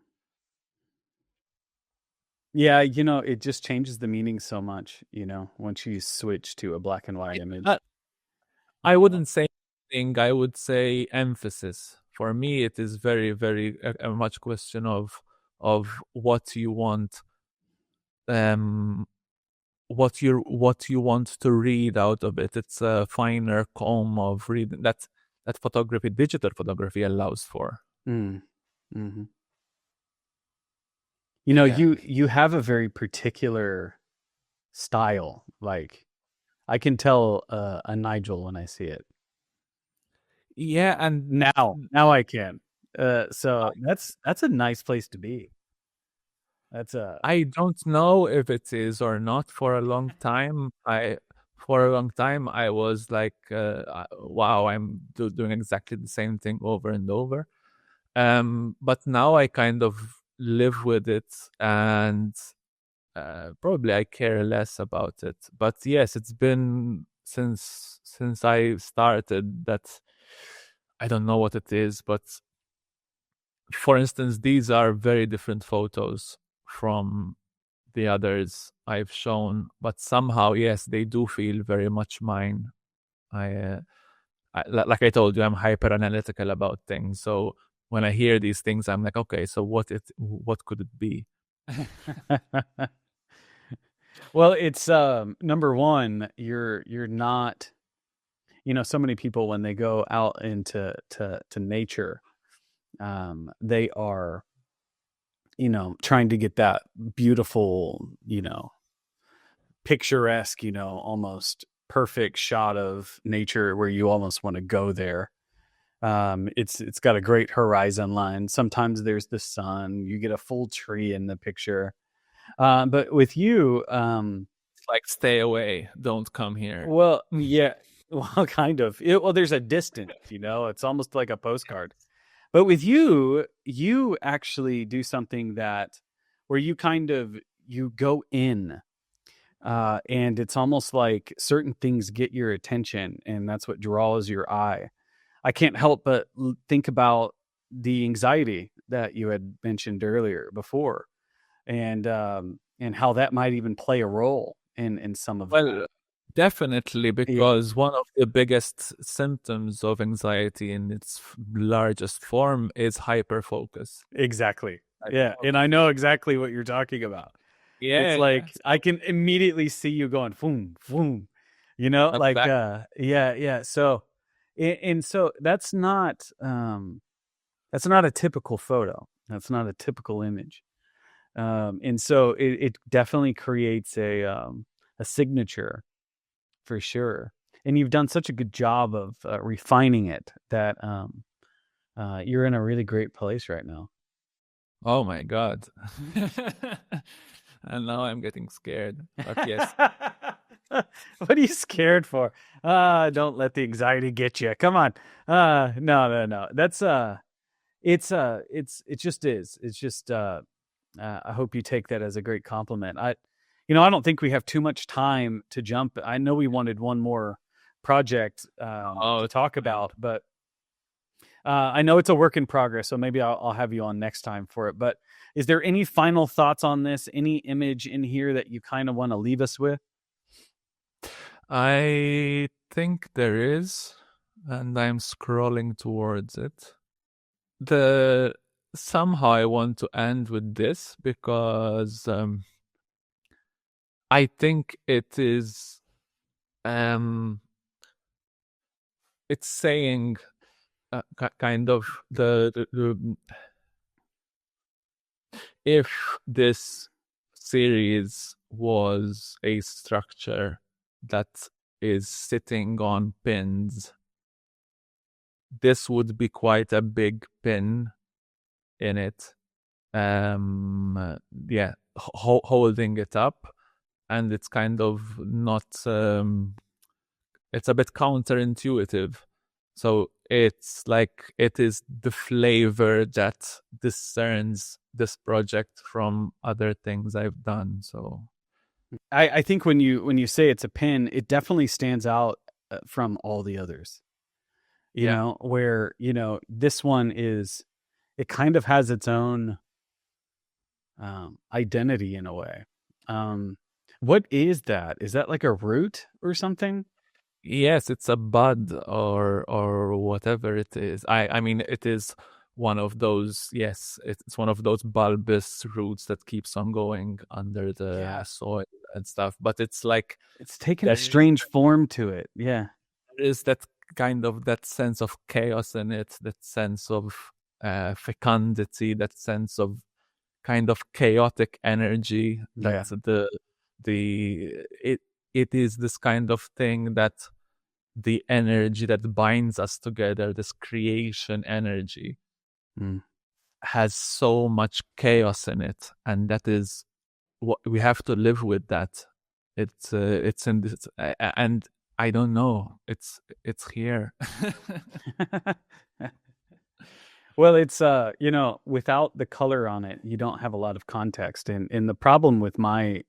Yeah, it just changes the meaning so much, once you switch to a black and white image. I wouldn't say thing, I would say emphasis. For me, it is very, very a much question of what you want, what you want to read out of it. It's a finer comb of reading that photography, digital photography, allows for. Mm-hmm. You have a very particular style. Like, I can tell a Nigel when I see it. Yeah, and now I can. So that's a nice place to be. I don't know if it is or not. For a long time, I was like, wow, I'm doing exactly the same thing over and over. But now I kind of live with it, and probably I care less about it. But yes, it's been since I started that. I don't know what it is, but for instance, these are very different photos from the others I've shown, but somehow, yes, they do feel very much mine. Like I told you, I'm hyper analytical about things. So when I hear these things, I'm like, okay, so what could it be? Well, it's number one, you're not, so many people when they go out into to nature, they are, trying to get that beautiful, picturesque, almost perfect shot of nature where you almost want to go there. It's got a great horizon line. Sometimes there's the sun, you get a full tree in the picture. But with you, it's like, stay away, don't come here. Well, yeah, well, kind of. Well, there's a distance, it's almost like a postcard. But with you actually do something where you kind of, you go in, and it's almost like certain things get your attention, and that's what draws your eye. I can't help but think about the anxiety that you had mentioned earlier before, and how that might even play a role in some of that. Definitely, because one of the biggest symptoms of anxiety in its largest form is hyperfocus. Exactly. Yeah, and I know exactly what you're talking about. Yeah, it's like I can immediately see you going boom, boom. Like yeah. So, and so that's not a typical photo. That's not a typical image. And so it definitely creates a signature, for sure. And you've done such a good job of refining it that you're in a really great place right now. Oh my God. And now I'm getting scared. But yes. What are you scared for? Don't let the anxiety get you. Come on. No. That's it just is. It's just I hope you take that as a great compliment. I don't think we have too much time to jump. I know we wanted one more project to talk about, but I know it's a work in progress, so maybe I'll have you on next time for it. But is there any final thoughts on this? Any image in here that you kind of want to leave us with? I think there is, and I'm scrolling towards it. Somehow I want to end with this because I think it is it's saying kind of the if this series was a structure that is sitting on pins, this would be quite a big pin in it. Holding it up, and it's kind of not. It's a bit counterintuitive. So it's like it is the flavor that discerns this project from other things I've done. So I think when you say it's a pin, it definitely stands out from all the others. You know, where, this one it kind of has its own identity in a way. What is that? Is that like a root or something? Yes, it's a bud or whatever it is. I mean, it is one of those. Yes, it's one of those bulbous roots that keeps on going under the soil and stuff. But it's like it's taken a strange form to it. Yeah, there is that kind of that sense of chaos in it, that sense of fecundity, that sense of kind of chaotic energy. That's it is this kind of thing that the energy that binds us together, this creation energy, has so much chaos in it, and that is what we have to live with. That it's in this, and I don't know, it's here. Well, it's without the color on it, you don't have a lot of context, and the problem with my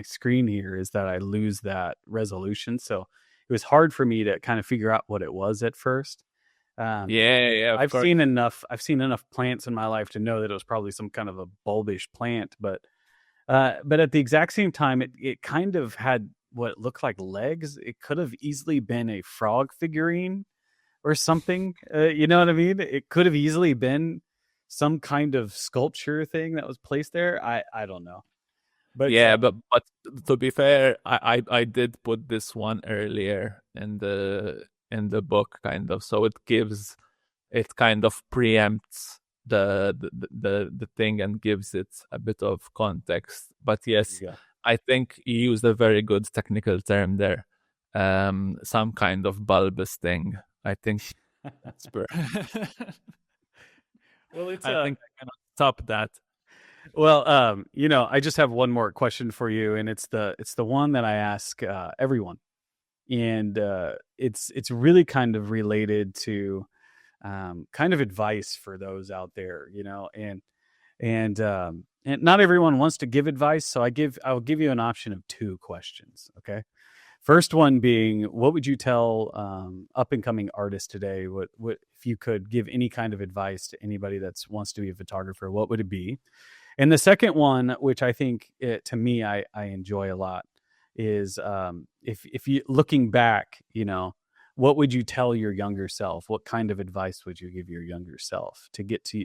screen here is that I lose that resolution, so it was hard for me to kind of figure out what it was at first. I've seen enough plants in my life to know that it was probably some kind of a bulbish plant, but at the exact same time, it kind of had what looked like legs. It could have easily been a frog figurine or something. You know what I mean? It could have easily been some kind of sculpture thing that was placed there. I don't know. But but to be fair, I did put this one earlier in the book, kind of, so it kind of preempts the thing and gives it a bit of context. But yes, I think you used a very good technical term there. Some kind of bulbous thing. I think that's well, I think I cannot top that. Well, I just have one more question for you, and it's the one that I ask everyone, and it's really kind of related to kind of advice for those out there, and not everyone wants to give advice, so I'll give you an option of 2 questions. Okay, first one being, what would you tell up and coming artists today? What if you could give any kind of advice to anybody that wants to be a photographer? What would it be? And the second one, which I think to me I enjoy a lot, is if you looking back, what would you tell your younger self? What kind of advice would you give your younger self to get to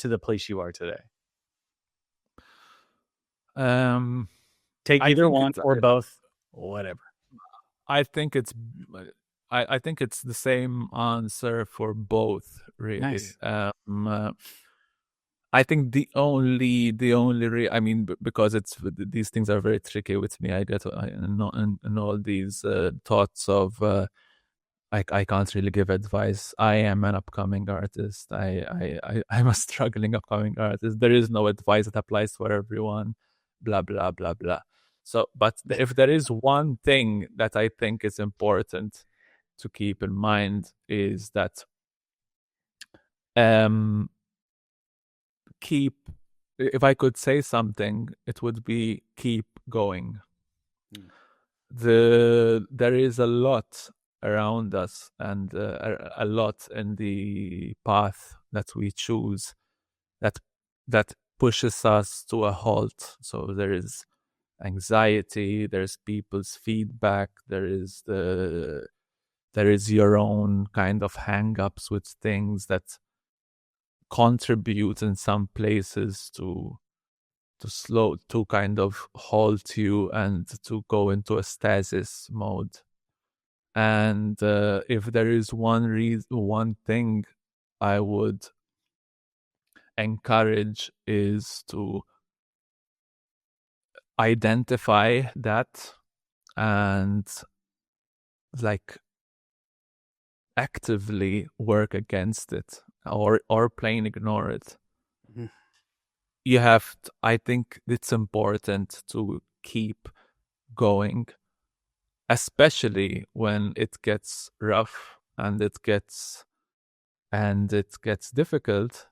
the place you are today? Take either one or both, whatever. I think it's the same answer for both, really. Nice. I think the only I mean, because these things are very tricky with me. I get and all these thoughts of I can't really give advice. I am an upcoming artist. I'm a struggling upcoming artist. There is no advice that applies for everyone. Blah blah blah blah. So, but if there is one thing that I think is important to keep in mind, is that if I could say something, it would be keep going. There is a lot around us, and a lot in the path that we choose that pushes us to a halt. So there is anxiety, there's people's feedback, there is your own kind of hang-ups with things that contribute in some places to kind of halt you and to go into a stasis mode. And if there is one thing I would encourage is to identify that and like actively work against it or plain ignore it. Mm-hmm. You have to, I think it's important to keep going, especially when it gets rough and it gets difficult.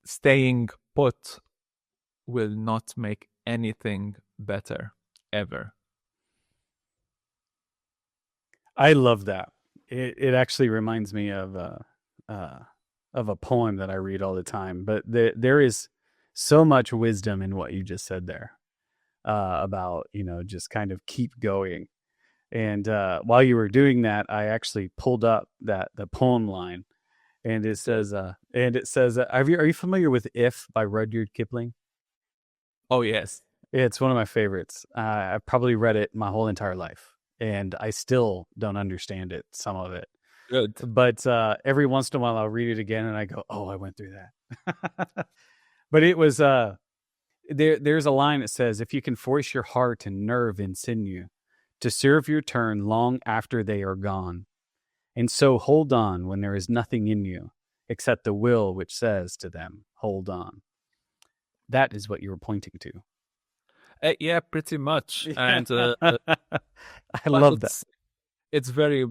Staying put will not make anything better ever. I love that. It actually reminds me of a poem that I read all the time. But there is so much wisdom in what you just said there about, you know, just kind of keep going. And while you were doing that, I actually pulled up the poem line, and it says, are you familiar with "If" by Rudyard Kipling? Oh yes, It's one of my favorites. I've probably read it my whole entire life, and I still don't understand it, some of it. good. But every once in a while, I'll read it again, and I go, "Oh, I went through that." But it was there's a line that says, "If you can force your heart and nerve and sinew to serve your turn long after they are gone, and so hold on when there is nothing in you except the will which says to them, hold on." That is what you were pointing to. Yeah, pretty much. And I love that. It's very.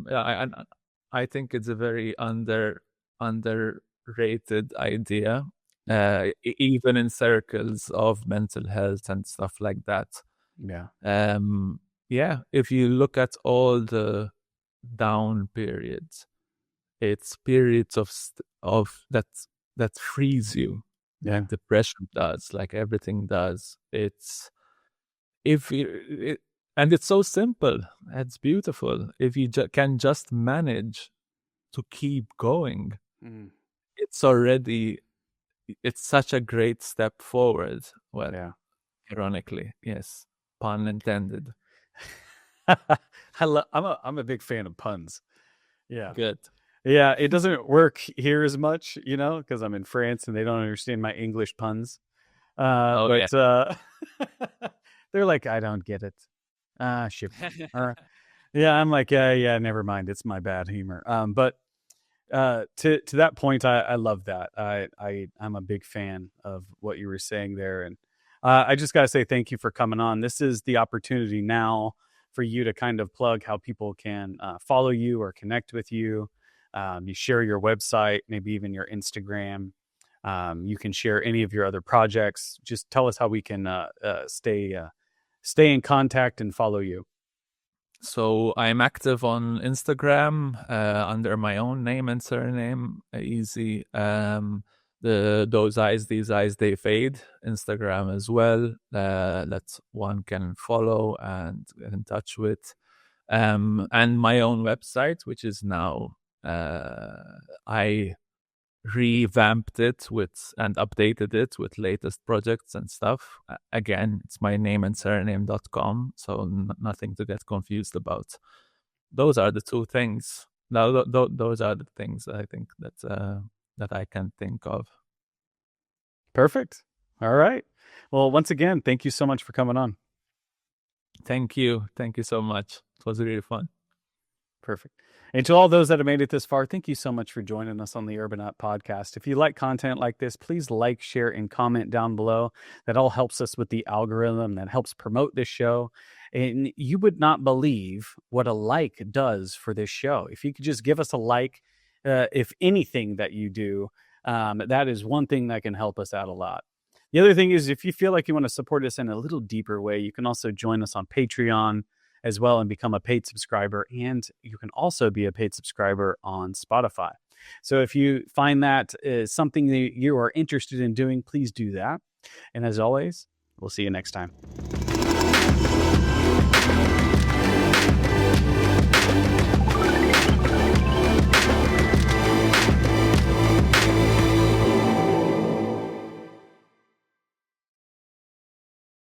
I think it's a very underrated idea, even in circles of mental health and stuff like that. Yeah. Yeah. If you look at all the down periods, it's periods of that frees you. Yeah. Depression does, like everything does. It's and it's so simple. It's beautiful. If you can just manage to keep going, it's such a great step forward. Well, yeah. Ironically, yes, pun intended. I'm a big fan of puns. Yeah. Good. Yeah, it doesn't work here as much, you know, because I'm in France and they don't understand my English puns. They're like, I don't get it. Ship. Yeah, I'm like, yeah, never mind. It's my bad humor. But to that point, I love that. I'm a big fan of what you were saying there, and I just gotta say thank you for coming on. This is the opportunity now for you to kind of plug how people can follow you or connect with you. You share your website, maybe even your Instagram. You can share any of your other projects. Just tell us how we can stay in contact and follow you. So I'm active on Instagram under my own name and surname. Easy. Those eyes, these eyes, they fade. Instagram as well. That one can follow and get in touch with. And my own website, which is now I revamped it and updated it with latest projects and stuff. Again, it's my name and surname.com, so nothing to get confused about. Those are the two things. Now, those are the things I think that I can think of. Perfect. All right. Well, once again, thank you so much for coming on. Thank you so much. It was really fun. Perfect. And to all those that have made it this far, thank you so much for joining us on the Urbanaut Podcast. If you like content like this, please like, share, and comment down below. That all helps us with the algorithm that helps promote this show. And you would not believe what a like does for this show. If you could just give us a like, if anything that you do, that is one thing that can help us out a lot. The other thing is, if you feel like you want to support us in a little deeper way, you can also join us on Patreon as well and become a paid subscriber. And you can also be a paid subscriber on Spotify. So if you find that is something that you are interested in doing, please do that. And as always, we'll see you next time.